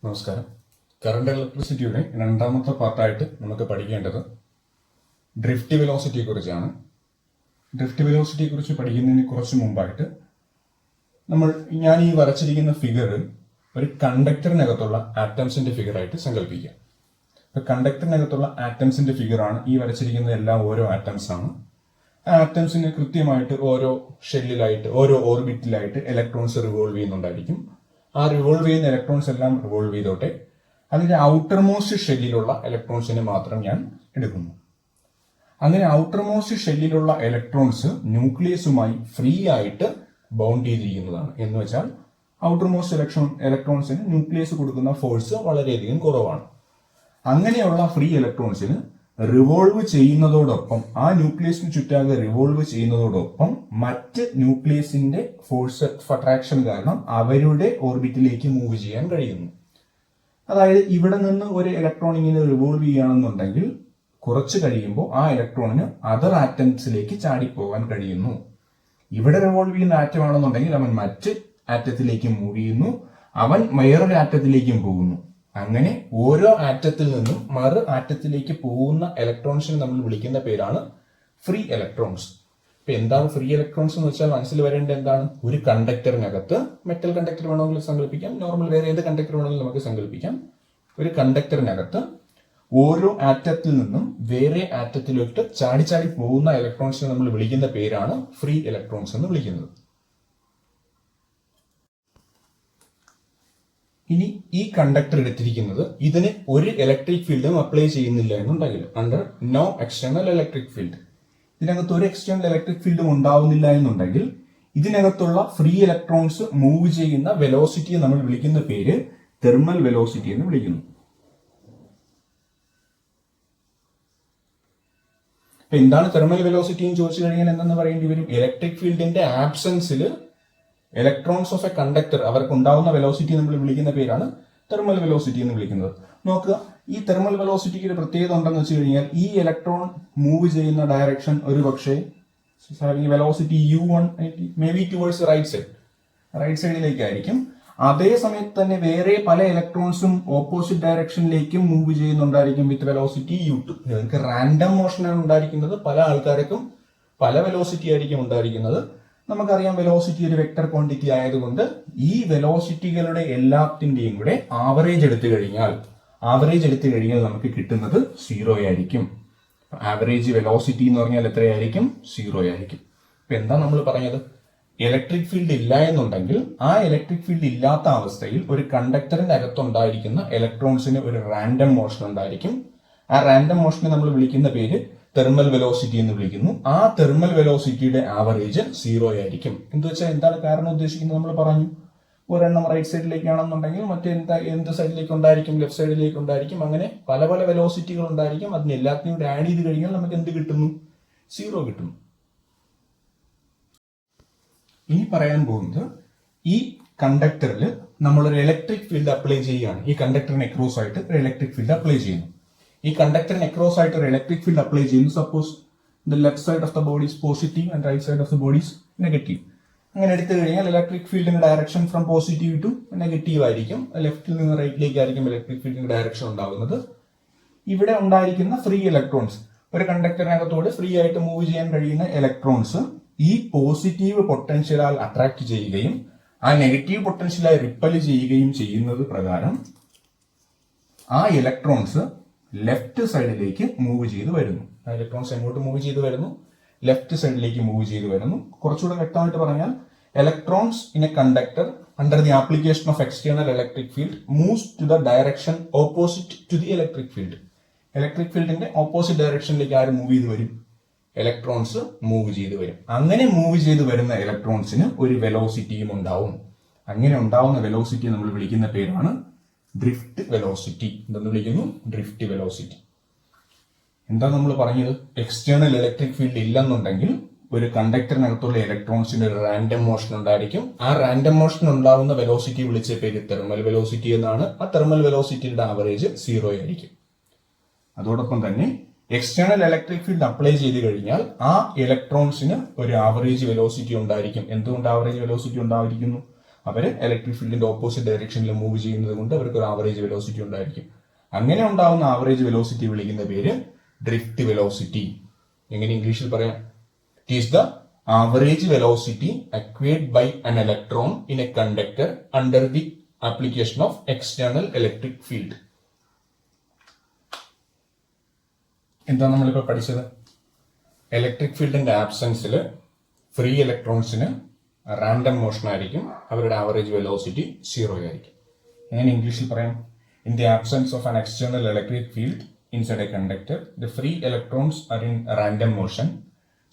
നമസ്കാരം. കറണ്ട് ഇലക്ട്രിസിറ്റിയുടെ രണ്ടാമത്തെ പാർട്ടായിട്ട് നമുക്ക് പഠിക്കേണ്ടത് ഡ്രിഫ്റ്റ് വെലോസിറ്റിയെ കുറിച്ചാണ്. ഡ്രിഫ്റ്റ് വെലോസിറ്റിയെ കുറിച്ച് പഠിക്കുന്നതിന് കുറച്ച് മുമ്പായിട്ട് ഞാൻ ഈ വരച്ചിരിക്കുന്ന ഫിഗർ ഒരു കണ്ടക്ടറിനകത്തുള്ള ആറ്റംസിന്റെ ഫിഗറായിട്ട് സങ്കല്പിക്കാം. ഇപ്പൊ കണ്ടക്ടറിനകത്തുള്ള ആറ്റംസിന്റെ ഫിഗറാണ് ഈ വരച്ചിരിക്കുന്ന എല്ലാം ഓരോ ആറ്റംസ് ആണ്. ആ ആറ്റംസിന് കൃത്യമായിട്ട് ഓരോ ഷെല്ലിലായിട്ട് ഓരോ ഓർബിറ്റിലായിട്ട് ഇലക്ട്രോൺസ് റിവോൾവ് ചെയ്യുന്നുണ്ടായിരിക്കും. ആ റിവോൾവ് ചെയ്യുന്ന ഇലക്ട്രോൺസ് എല്ലാം റിവോൾവ് ചെയ്തോട്ടെ, അതിന്റെ ഔട്ടർ മോസ്റ്റ് ഷെല്ലിലുള്ള ഇലക്ട്രോൺസിനെ മാത്രം ഞാൻ എടുക്കുന്നു. അങ്ങനെ ഔട്ടർ മോസ്റ്റ് ഷെല്ലിലുള്ള ഇലക്ട്രോൺസ് ന്യൂക്ലിയസുമായി ഫ്രീ ആയിട്ട് ബൗണ്ട് ചെയ്തിരിക്കുന്നതാണ്. എന്ന് വെച്ചാൽ ഔട്ടർ മോസ്റ്റ് ഇലക്ട്രോൺസിന് ന്യൂക്ലിയസ് കൊടുക്കുന്ന ഫോഴ്സ് വളരെയധികം കുറവാണ്. അങ്ങനെയുള്ള ഫ്രീ ഇലക്ട്രോൺസിന് റിവോൾവ് ചെയ്യുന്നതോടൊപ്പം, ആ ന്യൂക്ലിയസിന് ചുറ്റാകെ റിവോൾവ് ചെയ്യുന്നതോടൊപ്പം മറ്റ് ന്യൂക്ലിയസിന്റെ ഫോഴ്സ് ഓഫ് അട്രാക്ഷൻ കാരണം അവരുടെ ഓർബിറ്റിലേക്ക് മൂവ് ചെയ്യാൻ കഴിയുന്നു. അതായത് ഇവിടെ നിന്ന് ഒരു ഇലക്ട്രോൺ ഇങ്ങനെ റിവോൾവ് ചെയ്യുകയാണെന്നുണ്ടെങ്കിൽ കുറച്ച് കഴിയുമ്പോൾ ആ ഇലക്ട്രോണിന് അതർ ആറ്റംസിലേക്ക് ചാടിപ്പോകാൻ കഴിയുന്നു. ഇവിടെ റിവോൾവ് ചെയ്യുന്ന ആറ്റം ആണെന്നുണ്ടെങ്കിൽ അവൻ മറ്റ് ആറ്റത്തിലേക്ക് മൂവ് ചെയ്യുന്നു, അവൻ വേറൊരു ആറ്റത്തിലേക്കും പോകുന്നു. അങ്ങനെ ഓരോ ആറ്റത്തിൽ നിന്നും മറു ആറ്റത്തിലേക്ക് പോകുന്ന ഇലക്ട്രോൺസിനെ നമ്മൾ വിളിക്കുന്ന പേരാണ് ഫ്രീ ഇലക്ട്രോൺസ്. ഇപ്പൊ എന്താണ് ഫ്രീ ഇലക്ട്രോൺസ് എന്ന് വെച്ചാൽ മനസ്സിൽ വരേണ്ടത് എന്താണ്? ഒരു കണ്ടക്ടറിനകത്ത്, മെറ്റൽ കണ്ടക്ടർ വേണമെങ്കിൽ സങ്കല്പിക്കാം, നോർമൽ വേറെ ഏത് കണ്ടക്ടർ വേണമെങ്കിലും നമുക്ക് സങ്കല്പിക്കാം. ഒരു കണ്ടക്ടറിനകത്ത് ഓരോ ആറ്റത്തിൽ നിന്നും വേറെ ആറ്റത്തിലോട്ട് ചാടി ചാടി പോകുന്ന ഇലക്ട്രോൺസിനെ നമ്മൾ വിളിക്കുന്ന പേരാണ് ഫ്രീ ഇലക്ട്രോൺസ് എന്ന് വിളിക്കുന്നത്. ഇനി ഈ കണ്ടക്ടർ എടുത്തിരിക്കുന്നത് ഇതിന് ഒരു ഇലക്ട്രിക് ഫീൽഡും അപ്ലൈ ചെയ്യുന്നില്ല എന്നുണ്ടെങ്കിൽ, under no external electric field, ഇതിനകത്ത് ഒരു എക്സ്റ്റേണൽ ഇലക്ട്രിക് ഫീൽഡും ഉണ്ടാവുന്നില്ല എന്നുണ്ടെങ്കിൽ ഇതിനകത്തുള്ള ഫ്രീ ഇലക്ട്രോൺസ് മൂവ് ചെയ്യുന്ന വെലോസിറ്റിയെ നമ്മൾ വിളിക്കുന്ന പേര് തെർമൽ വെലോസിറ്റി എന്ന് വിളിക്കുന്നു. ഇപ്പൊ എന്താണ് തെർമൽ വെലോസിറ്റി എന്ന് ചോദിച്ചു കഴിഞ്ഞാൽ എന്തെന്ന് പറയേണ്ടി വരും? ഇലക്ട്രിക് ഫീൽഡിന്റെ ആബ്സെൻസിൽ ഇലക്ട്രോൺസ് ഓഫ് എ കണ്ടക്ടർ അവർക്ക് ഉണ്ടാവുന്ന വെലോസിറ്റി നമ്മൾ വിളിക്കുന്ന പേരാണ് തെർമൽ വെലോസിറ്റി എന്ന് വിളിക്കുന്നത്. നോക്കുക, ഈ തെർമൽ വെലോസിറ്റിക്ക് ഒരു പ്രത്യേകത ഉണ്ടെന്ന് വെച്ച് കഴിഞ്ഞാൽ ഈ ഇലക്ട്രോൺ മൂവ് ചെയ്യുന്ന ഡയറക്ഷൻ ഒരു പക്ഷേ velocity u1 may be towards right സൈഡിലേക്കായിരിക്കും. അതേ സമയത്ത് തന്നെ വേറെ പല ഇലക്ട്രോൺസും ഓപ്പോസിറ്റ് ഡയറക്ഷനിലേക്കും മൂവ് ചെയ്യുന്നുണ്ടായിരിക്കും വിത്ത് വെലോസിറ്റി u2. നിങ്ങൾക്ക് റാൻഡം മോഷനാണ് ഉണ്ടായിരിക്കുന്നത്. പല ആൾക്കാർക്കും പല വെലോസിറ്റി ആയിരിക്കും ഉണ്ടായിരിക്കുന്നത്. നമുക്കറിയാം വെലോസിറ്റി ഒരു വെക്ടർ ക്വാണ്ടിറ്റി ആയതുകൊണ്ട് ഈ വെലോസിറ്റികളുടെ എല്ലാത്തിന്റെയും കൂടെ ആവറേജ് എടുത്തു കഴിഞ്ഞാൽ നമുക്ക് കിട്ടുന്നത് 0 ആയിരിക്കും. ആവറേജ് വെലോസിറ്റി എന്ന് പറഞ്ഞാൽ എത്രയായിരിക്കും? 0 ആയിരിക്കും. ഇപ്പൊ എന്താ നമ്മൾ പറഞ്ഞത്? ഇലക്ട്രിക് ഫീൽഡ് ഇല്ല എന്നുണ്ടെങ്കിൽ ആ ഇലക്ട്രിക് ഫീൽഡ് ഇല്ലാത്ത അവസ്ഥയിൽ ഒരു കണ്ടക്ടറിന്റെ അകത്തുണ്ടായിരിക്കുന്ന ഇലക്ട്രോൺസിന് ഒരു റാൻഡം മോഷൻ ഉണ്ടായിരിക്കും. ആ റാൻഡം മോഷനെ നമ്മൾ വിളിക്കുന്ന പേര് തെർമൽ വെലോസിറ്റി എന്ന് വിളിക്കുന്നു. ആ തെർമൽ വെലോസിറ്റിയുടെ ആവറേജ് 0 ആയിരിക്കും. എന്ന് വെച്ചാൽ എന്താണ് കാരണം ഉദ്ദേശിക്കുന്നത്? നമ്മൾ പറഞ്ഞു, ഒരെണ്ണം റൈറ്റ് സൈഡിലേക്കാണെന്നുണ്ടെങ്കിൽ എന്ത് സൈഡിലേക്ക് ഉണ്ടായിരിക്കും? ലെഫ്റ്റ് സൈഡിലേക്ക് ഉണ്ടായിരിക്കും. അങ്ങനെ പല പല വെലോസിറ്റികൾ ഉണ്ടായിരിക്കും. അതിന് എല്ലാത്തിനും കൂടി ആഡ് ചെയ്ത് കഴിഞ്ഞാൽ നമുക്ക് എന്ത് കിട്ടുന്നു? 0 കിട്ടുന്നു. ഇനി പറയാൻ പോകുന്നത്, ഈ കണ്ടക്ടറിൽ നമ്മളൊരു ഇലക്ട്രിക് ഫീൽഡ് അപ്ലൈ ചെയ്യുകയാണ്. ഈ കണ്ടക്ടറിന് അക്രോസ് ആയിട്ട് ഒരു ഇലക്ട്രിക് ഫീൽഡ് അപ്ലൈ ചെയ്യുന്നു. ഈ കണ്ടക്ടറിന് അക്രോസ് ആയിട്ട് ഒരു ഇലക്ട്രിക് ഫീൽഡ് അപ്ലൈ ചെയ്യുന്നു. Suppose the left side of the body is positive and right side of the body is negative. അങ്ങനെ എടുത്തു കഴിഞ്ഞാൽ ഇലക്ട്രിക് ഫീൽഡിന്റെ direction from positive to negative ആയിരിക്കും. ലെഫ്റ്റിൽ നിന്ന് റൈറ്റിലേക്കായിരിക്കും ഇലക്ട്രിക് ഫീൽഡിന്റെ ഡയറക്ഷൻ ഉണ്ടാകുന്നത്. ഇവിടെ ഉണ്ടായിരിക്കുന്ന ഫ്രീ ഇലക്ട്രോൺസ്, ഒരു കണ്ടക്ടറിനകത്തോട് ഫ്രീ ആയിട്ട് മൂവ് ചെയ്യാൻ കഴിയുന്ന ഇലക്ട്രോൺസ് ഈ പോസിറ്റീവ് പൊട്ടൻഷ്യലാൽ അട്രാക്ട് ചെയ്യുകയും ആ നെഗറ്റീവ് പൊട്ടൻഷ്യലായി റിപ്പൽ ചെയ്യുകയും ചെയ്യുന്നത് പ്രകാരം ആ ഇലക്ട്രോൺസ് ലെഫ്റ്റ് സൈഡിലേക്ക് മൂവ് ചെയ്ത് വരുന്നു. ആ ഇലക്ട്രോൺസ് എങ്ങോട്ട് മൂവ് ചെയ്ത് വരുന്നു? ലെഫ്റ്റ് സൈഡിലേക്ക് മൂവ് ചെയ്ത് വരുന്നു. കുറച്ചുകൂടെ വ്യക്തമായിട്ട് പറഞ്ഞാൽ, electrons in a conductor under the application of external electric field moves to the direction opposite to the electric field. Electric ഫീൽഡിന്റെ ഓപ്പോസിറ്റ് ഡയറക്ഷനിലേക്ക് ആര് മൂവ് ചെയ്ത് വരും? ഇലക്ട്രോൺസ് മൂവ് ചെയ്ത് വരും. അങ്ങനെ മൂവ് ചെയ്ത് വരുന്ന ഇലക്ട്രോൺസിന് ഒരു വെലോസിറ്റിയും ഉണ്ടാവും. അങ്ങനെ ഉണ്ടാവുന്ന വെലോസിറ്റിയെ നമ്മൾ വിളിക്കുന്ന പേരാണ് ഡ്രിഫ്റ്റ് വെലോസിറ്റി. എന്തെന്ന് വിളിക്കുന്നു? Drift velocity. എന്താ നമ്മൾ പറഞ്ഞത്? എക്സ്റ്റേണൽ ഇലക്ട്രിക് ഫീൽഡ് ഇല്ലെന്നുണ്ടെങ്കിൽ ഒരു കണ്ടക്ടറിനകത്തുള്ള ഇലക്ട്രോൺസിന് ഒരു റാൻഡം മോഷൻ ഉണ്ടായിരിക്കും. ആ റാൻഡം മോഷൻ ഉണ്ടാവുന്ന വെലോസിറ്റി വിളിച്ച പേര് തെർമൽ വെലോസിറ്റി എന്നാണ്. ആ തെർമൽ വെലോസിറ്റിയുടെ ആവറേജ് 0 ആയിരിക്കും. അതോടൊപ്പം തന്നെ എക്സ്റ്റേണൽ ഇലക്ട്രിക് ഫീൽഡ് അപ്ലൈ ചെയ്ത് കഴിഞ്ഞാൽ ആ ഇലക്ട്രോൺസിന് ഒരു ആവറേജ് വെലോസിറ്റി ഉണ്ടായിരിക്കും. എന്തുകൊണ്ട് ആവറേജ് വെലോസിറ്റി ഉണ്ടായിരിക്കുന്നു? അവർ ഇലക്ട്രിക് ഫീൽഡിന്റെ ഓപ്പോസിറ്റ് ഡയറക്ഷനിൽ മൂവ് ചെയ്യുന്നത് കൊണ്ട് അവർക്ക് ഒരു ആവറേജ് വെലോസിറ്റി ഉണ്ടായിരിക്കും. അങ്ങനെ ഉണ്ടാവുന്ന ആവറേജ് വെലോസിറ്റി വിളിക്കുന്ന പേര് ഡ്രിഫ്റ്റ് വെലോസിറ്റി. എങ്ങനെ ഇംഗ്ലീഷിൽ പറയാം? It is the average velocity acquired by an electron in a conductor under the application of external electric field. എന്താണ് നമ്മളിപ്പോൾ പഠിച്ചത്? ഇലക്ട്രിക് ഫീൽഡിന്റെ ആബ്സെൻസിൽ ഫ്രീ ഇലക്ട്രോൺസിന് റാൻഡം മോഷൻ ആയിരിക്കും, അവരുടെ ആവറേജ് വെലോസിറ്റി 0 ആയിരിക്കും. എങ്ങനെ ഇംഗ്ലീഷിൽ പറയാം? In the absence of an external electric field inside a conductor the free electrons are in random motion,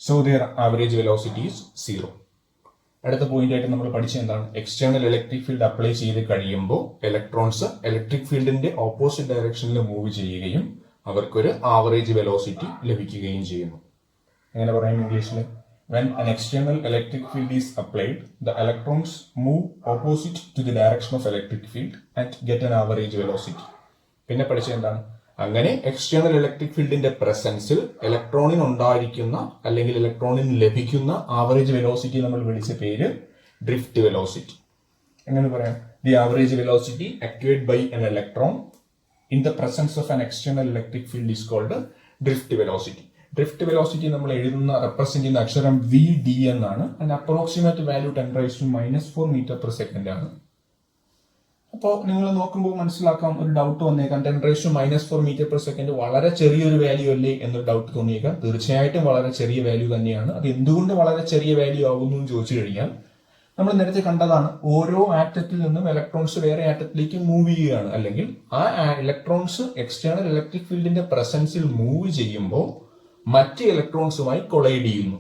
so their average velocity is 0. അടുത്ത പോയിന്റ് ആയിട്ട് നമ്മൾ പഠിച്ചത് എന്താണ്? എക്സ്റ്റേണൽ ഇലക്ട്രിക് ഫീൽഡ് അപ്ലൈ ചെയ്ത് കഴിയുമ്പോൾ ഇലക്ട്രോൺസ് ഇലക്ട്രിക് ഫീൽഡിന്റെ ഓപ്പോസിറ്റ് ഡയറക്ഷനിൽ move ചെയ്യുകയും അവർക്കൊരു ആവറേജ് വെലോസിറ്റി ലഭിക്കുകയും ചെയ്യുന്നു. എങ്ങനെ പറയാം ഇംഗ്ലീഷിൽ? When an external electric field is applied, the electrons move opposite to the direction of electric field and get an average velocity. പിന്നെ പഠിച്ചത് എന്താണ്? അങ്ങനെ എക്സ്റ്റേണൽ ഇലക്ട്രിക് ഫീൽഡിന്റെ പ്രസൻസിൽ ഇലക്ട്രോണിന് ഉണ്ടായിരിക്കുന്ന അല്ലെങ്കിൽ ഇലക്ട്രോണിന് ലഭിക്കുന്ന ആവറേജ് വെലോസിറ്റി നമ്മൾ വിളിച്ച പേര് ഡ്രിഫ്റ്റ് വെലോസിറ്റി. എങ്ങനെ പറയാം? The average velocity acquired by an electron in the presence of an external electric field is called drift velocity. Drift velocity നമ്മൾ റെപ്രസെന്റ് ചെയ്യുന്ന അക്ഷരം VD എന്നാണ്. അതിന്റെ അപ്രോക്സിമേറ്റ് വാല്യൂ 10⁻⁻⁴ മീറ്റർ/സെക്കൻഡ് ആണ്. അപ്പോൾ നിങ്ങൾ നോക്കുമ്പോൾ മനസ്സിലാക്കാം, ഒരു ഡൗട്ട് വന്നേക്കാം, 10⁻⁻⁴ മീറ്റർ/സെക്കൻഡ് വളരെ ചെറിയൊരു വാല്യൂ അല്ലേ എന്നൊരു ഡൗട്ട് തോന്നിയേക്കാം. തീർച്ചയായിട്ടും വളരെ ചെറിയ വാല്യൂ തന്നെയാണ്. അത് എന്തുകൊണ്ട് വളരെ ചെറിയ വാല്യൂ ആകുന്നു എന്ന് ചോദിച്ചു കഴിഞ്ഞാൽ, നമ്മൾ നേരത്തെ കണ്ടതാണ്, ഓരോ ആറ്റത്തിൽ നിന്നും ഇലക്ട്രോൺസ് വേറെ ആറ്റത്തിലേക്ക് മൂവ് ചെയ്യുകയാണ്. അല്ലെങ്കിൽ ആ ഇലക്ട്രോൺസ് എക്സ്റ്റേണൽ ഇലക്ട്രിക് ഫീൽഡിന്റെ പ്രസൻസിൽ മൂവ് ചെയ്യുമ്പോൾ മറ്റ് ഇലക്ട്രോൺസുമായി കൊളൈഡ് ചെയ്യുന്നു.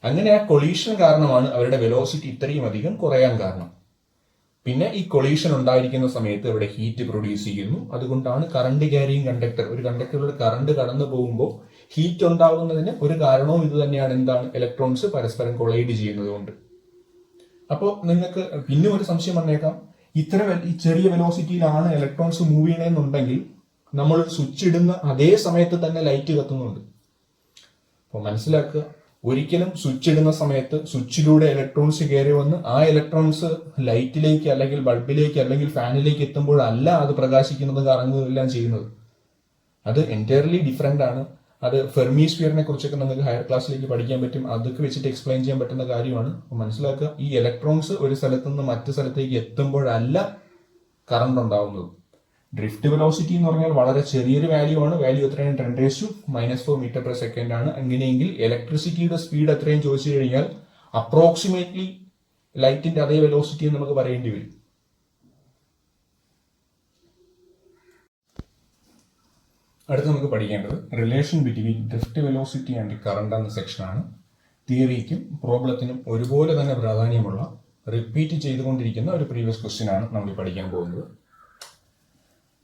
അങ്ങനെ ആ കൊളീഷൻ കാരണമാണ് അവരുടെ വെലോസിറ്റി ഇത്രയും അധികം കുറയാൻ കാരണം. പിന്നെ ഈ കൊളീഷൻ ഉണ്ടായിരിക്കുന്ന സമയത്ത് ഇവിടെ ഹീറ്റ് പ്രൊഡ്യൂസ് ചെയ്യുന്നു. അതുകൊണ്ടാണ് കറണ്ട് ക്യാരിയിങ് കണ്ടക്ടർ, ഒരു കണ്ടക്ടറിലൂടെ കറണ്ട് കടന്നു പോകുമ്പോൾ ഹീറ്റ് ഉണ്ടാകുന്നതിന് ഒരു കാരണവും ഇത് തന്നെയാണ്. എന്താണ്? ഇലക്ട്രോൺസ് പരസ്പരം കൊളൈഡ് ചെയ്യുന്നത് കൊണ്ട്. അപ്പോൾ നിങ്ങൾക്ക് പിന്നെ ഒരു സംശയം വന്നേക്കാം, ഇത്ര ചെറിയ വെലോസിറ്റിയിലാണ് ഇലക്ട്രോൺസ് മൂവ് ചെയ്യണമെന്നുണ്ടെങ്കിൽ നമ്മൾ സ്വിച്ച് ഇടുന്ന അതേ സമയത്ത് തന്നെ ലൈറ്റ് കത്തുന്നുണ്ട്. അപ്പോൾ മനസ്സിലാക്കുക, ഒരിക്കലും സ്വിച്ച് ഇടുന്ന സമയത്ത് സ്വിച്ചിലൂടെ ഇലക്ട്രോൺസ് കയറി വന്ന് ആ ഇലക്ട്രോൺസ് ലൈറ്റിലേക്ക് അല്ലെങ്കിൽ ബൾബിലേക്ക് അല്ലെങ്കിൽ ഫാനിലേക്ക് എത്തുമ്പോഴല്ല അത് പ്രകാശിക്കുന്നത്, കറങ്ങുകയെല്ലാം ചെയ്യുന്നത്. അത് എൻറ്റയർലി ഡിഫറെന്റ് ആണ്. അത് ഫെർമി സ്ഫിയറിനെ കുറിച്ചൊക്കെ നിങ്ങൾക്ക് ഹയർ ക്ലാസ്സിലേക്ക് പഠിക്കാൻ പറ്റും. അതൊക്കെ വെച്ചിട്ട് എക്സ്പ്ലെയിൻ ചെയ്യാൻ പറ്റുന്ന കാര്യമാണ്. മനസ്സിലാക്കുക, ഈ ഇലക്ട്രോൺസ് ഒരു സ്ഥലത്ത് നിന്ന് മറ്റു സ്ഥലത്തേക്ക് എത്തുമ്പോഴല്ല കറണ്ട് ഉണ്ടാവുന്നത്. ഡ്രിഫ്റ്റ് വെലോസിറ്റി എന്ന് പറഞ്ഞാൽ വളരെ ചെറിയൊരു വാല്യൂ ആണ്. വാല്യൂ എത്രയാണ്? 10⁻⁻⁴ മീറ്റർ/സെക്കൻഡ് ആണ്. അങ്ങനെയെങ്കിൽ ഇലക്ട്രിസിറ്റിയുടെ സ്പീഡ് എത്രയും ചോദിച്ചു കഴിഞ്ഞാൽ അപ്രോക്സിമേറ്റ്ലി ലൈറ്റിന്റെ അതേ വെലോസിറ്റി എന്ന് നമുക്ക് പറയേണ്ടി വരും. അടുത്ത് നമുക്ക് പഠിക്കേണ്ടത് relation between drift velocity and current എന്ന സെക്ഷനാണ്. തിയറിക്കും പ്രോബ്ലത്തിനും ഒരുപോലെ തന്നെ പ്രാധാന്യമുള്ള, റിപ്പീറ്റ് ചെയ്തുകൊണ്ടിരിക്കുന്ന ഒരു പ്രീവിയസ് ക്വസ്റ്റ്യൻ ആണ് നമ്മൾ പഠിക്കാൻ പോകുന്നത്.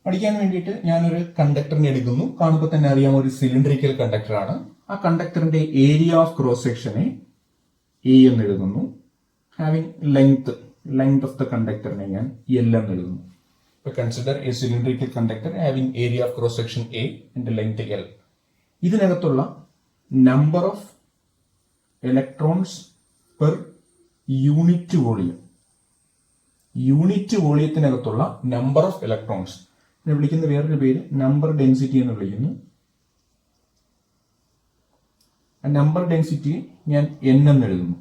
പഠിക്കാൻ വേണ്ടിയിട്ട് ഞാനൊരു കണ്ടക്ടറിനെ എടുക്കുന്നു. കാണുമ്പോൾ തന്നെ അറിയാം, ഒരു സിലിണ്ടറിക്കൽ കണ്ടക്ടറാണ്. ആ കണ്ടക്ടറിന്റെ ഏരിയ ഓഫ് ക്രോസ് സെക്ഷനെ A എന്ന് എഴുതുന്നു. ഹാവിംഗ് ലെങ്ത് ഓഫ് ദ കണ്ടക്ടറിനെ ഞാൻ L എന്ന് എഴുതുന്നു. ഇപ്പൊ consider a cylindrical conductor having area of cross section A and length L. ഇതിനകത്തുള്ള number of electrons per unit volume, unit വോളിയത്തിനകത്തുള്ള നമ്പർ ഓഫ് ഇലക്ട്രോൺസ് വിളിക്കുന്ന വേറൊരു പേര് നമ്പർ ഡെൻസിറ്റി എന്ന് വിളിക്കുന്നു. ആ നമ്പർ ഡെൻസിറ്റി ഞാൻ N എന്ന് എഴുതുന്നു.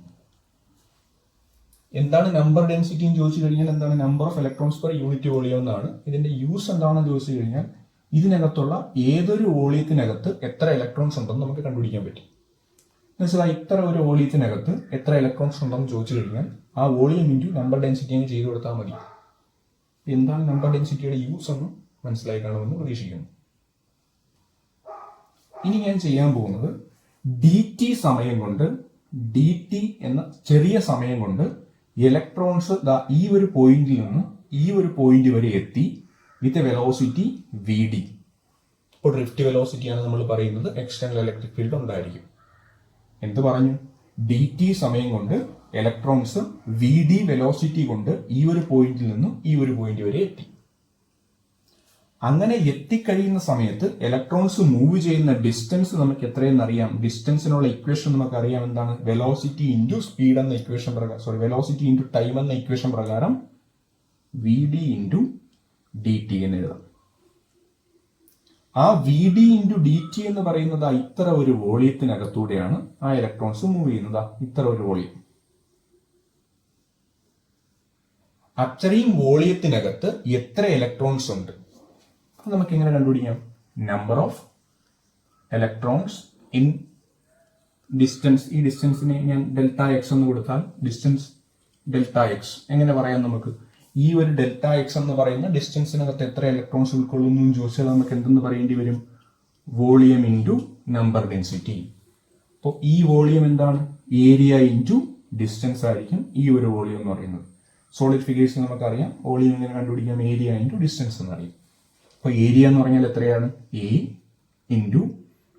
എന്താണ് നമ്പർ ഡെൻസിറ്റി എന്ന് ചോദിച്ചു കഴിഞ്ഞാൽ എന്താണ്? Number of electrons per unit volume എന്നാണ്. ഇതിന്റെ യൂസ് എന്താണെന്ന് ചോദിച്ചു കഴിഞ്ഞാൽ ഇതിനകത്തുള്ള ഏതൊരു വോളിയത്തിനകത്ത് എത്ര ഇലക്ട്രോൺസ് ഉണ്ടെന്ന് നമുക്ക് കണ്ടുപിടിക്കാൻ പറ്റും. എന്നുവെച്ചാൽ ഇത്ര ഒരു വോളിയത്തിനകത്ത് എത്ര ഇലക്ട്രോൺസ് ഉണ്ടെന്ന് ചോദിച്ചു കഴിഞ്ഞാൽ ആ വോളിയം ഇൻറ്റു നമ്പർ ഡെൻസിറ്റി അങ്ങ് ചെയ്തു കൊടുത്താൽ മതി. എന്താണ് നമ്പർ ഡെൻസിറ്റിയുടെ യൂസ് എന്ന് മനസ്സിലായി കാണുമെന്ന് പ്രതീക്ഷിക്കുന്നു. ഇനി ഞാൻ ചെയ്യാൻ പോകുന്നത് dt സമയം കൊണ്ട്, dt എന്ന ചെറിയ സമയം കൊണ്ട് ഇലക്ട്രോൺസ് ഈ ഒരു പോയിന്റിൽ നിന്ന് ഈ ഒരു പോയിന്റ് വരെ എത്തി വിത്ത് വെലോസിറ്റി VD. ഇപ്പോൾ ഡ്രിഫ്റ്റ് വെലോസിറ്റിയാണ് നമ്മൾ പറയുന്നത്. എക്സ്റ്റേണൽ ഇലക്ട്രിക് ഫീൽഡ് ഉണ്ടായിരിക്കും. എന്ത് പറഞ്ഞു? dt സമയം കൊണ്ട് ഇലക്ട്രോൺസ് VD വെലോസിറ്റി കൊണ്ട് ഈ ഒരു പോയിന്റിൽ നിന്നും ഈ ഒരു പോയിന്റ് വരെ എത്തി. അങ്ങനെ എത്തിക്കഴിയുന്ന സമയത്ത് ഇലക്ട്രോൺസ് മൂവ് ചെയ്യുന്ന ഡിസ്റ്റൻസ് നമുക്ക് എത്രയെന്ന് അറിയാം. ഡിസ്റ്റൻസിനുള്ള ഇക്വേഷൻ നമുക്ക് അറിയാം. എന്താണ്? വെലോസിറ്റി ഇൻറ്റു സ്പീഡ് എന്ന ഇക്വേഷൻ പ്രകാരം, വെലോസിറ്റി ഇൻറ്റു ടൈം എന്ന ഇക്വേഷൻ പ്രകാരം V D into D T എന്ന് എഴുതാം. ആ V D into D T എന്ന് പറയുന്നത് ഇത്ര ഒരു വോളിയത്തിനകത്തൂടെയാണ് ആ ഇലക്ട്രോൺസ് മൂവ് ചെയ്യുന്നത്. ഇത്ര ഒരു വോളിയം. അത്രയും വോളിയത്തിനകത്ത് എത്ര ഇലക്ട്രോൺസ് ഉണ്ട് നമുക്ക് എങ്ങനെ കണ്ടുപിടിക്കാം? Number of electrons in distance. ഈ ഡിസ്റ്റൻസിനെ ഞാൻ ഡെൽറ്റ എക്സ് എന്ന് കൊടുത്താൽ ഡിസ്റ്റൻസ് ഡെൽറ്റ എക്സ് എങ്ങനെ പറയാം നമുക്ക്? ഈ ഒരു ഡെൽറ്റ എക്സ് എന്ന് പറയുന്ന ഡിസ്റ്റൻസിനകത്ത് എത്ര ഇലക്ട്രോൺസ് ഉൾക്കൊള്ളുന്നു എന്ന് ചോദിച്ചാൽ നമുക്ക് എന്തെന്ന് പറയേണ്ടി വരും? Volume into number density. അപ്പോൾ ഈ വോളിയം എന്താണ്? ഏരിയ ഇൻറ്റു ഡിസ്റ്റൻസ് ആയിരിക്കും ഈ ഒരു വോളിയം എന്ന് പറയുന്നത്. സോളിഡ് ഫിഗേഴ്സ് നമുക്കറിയാം. വോളിയം എങ്ങനെ കണ്ടുപിടിക്കാം? ഏരിയ ഇൻറ്റു ഡിസ്റ്റൻസ് എന്നറിയാം. അപ്പോൾ ഏരിയ എന്ന് പറഞ്ഞാൽ എത്രയാണ്? എ ഇൻറ്റു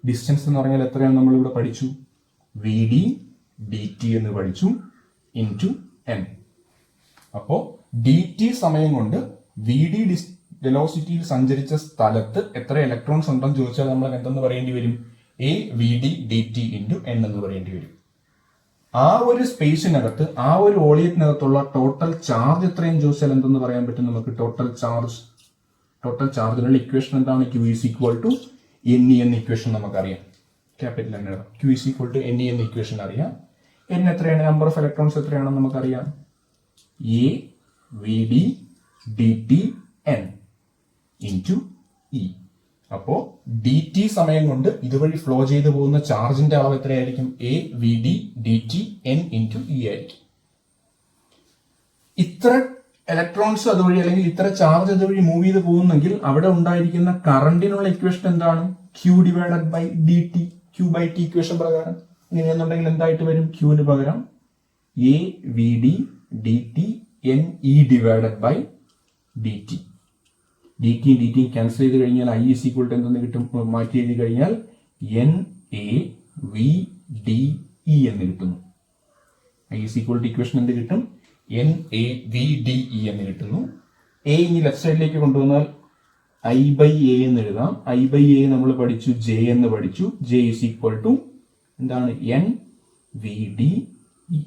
ഡിസ്റ്റൻസ് എന്ന് പറഞ്ഞാൽ എത്രയാണ്? നമ്മളിവിടെ പഠിച്ചു വി ഡി ഡി ടി എന്ന് പഠിച്ചു ഇൻറ്റു എൻ. അപ്പോൾ ഡി ടി സമയം കൊണ്ട് വി ഡി വെലോസിറ്റിയിൽ സഞ്ചരിച്ച സ്ഥലത്ത് എത്ര ഇലക്ട്രോൺസ് ഉണ്ടെന്ന് ചോദിച്ചാൽ നമ്മൾ എന്തെന്ന് പറയേണ്ടി വരും? A V D D T into N എന്ന് പറയേണ്ടി വരും. ആ ഒരു സ്പേസിനകത്ത്, ആ ഒരു വോളിയത്തിനകത്തുള്ള ടോട്ടൽ ചാർജ് എത്രയെന്ന് ചോദിച്ചാൽ എന്തെന്ന് പറയാൻ പറ്റും നമുക്ക്? ടോട്ടൽ ചാർജിനുള്ള ഇക്വേഷൻ എന്താണ്? Q is equal to N E എന്ന ഇക്വേഷൻ നമുക്കറിയാം. ക്യാപിറ്റൽ എൻ എഴുതാം. Q is equal to N E എന്ന ഇക്വേഷൻ അറിയാം. എൻ എത്രയാണ്? നമ്പർ ഓഫ് ഇലക്ട്രോൺസ് എത്രയാണെന്ന് നമുക്കറിയാം. A V D D T N into E. അപ്പോ ഡി ടി സമയം കൊണ്ട് ഇതുവഴി ഫ്ലോ ചെയ്തു പോകുന്ന ചാർജിന്റെ അളവ് എത്രയായിരിക്കും? A V D D T N into E ആയിരിക്കും. ഇത്ര ഇലക്ട്രോൺസ് അതുവഴി അല്ലെങ്കിൽ ഇത്ര ചാർജ് അതുവഴി മൂവ് ചെയ്ത് പോകുന്നെങ്കിൽ അവിടെ ഉണ്ടായിരിക്കുന്ന കറണ്ടിനുള്ള ഇക്വേഷൻ എന്താണ്? Q divided by D T. Q by T equation പ്രകാരം ഇങ്ങനെയെന്നുണ്ടെങ്കിൽ എന്തായിട്ട് വരും? ക്യൂവിന് പകരം A V D D T N E divided by D T. D T D T cancel ചെയ്ത് കഴിഞ്ഞാൽ ഐ ഇസ് ഈക്വൽ ടു എന്തെന്ന് കിട്ടും? മാറ്റി എഴുതി കഴിഞ്ഞാൽ N A V D E എന്ന് കിട്ടുന്നു. I is equal to equation എന്ത് കിട്ടും? N A V D E എന്ന് കിട്ടുന്നു. എ ഇനി ലെഫ്റ്റ് സൈഡിലേക്ക് കൊണ്ടുവന്നാൽ ഐ ബൈ എ എന്ന് എഴുതാം. ഐ ബൈ എ നമ്മൾ പഠിച്ചു, ജെ എന്ന് പഠിച്ചു. ജെ ഇസ് ഈക്വൽ ടു എന്താണ്? എൻ വി ഡി ഇ.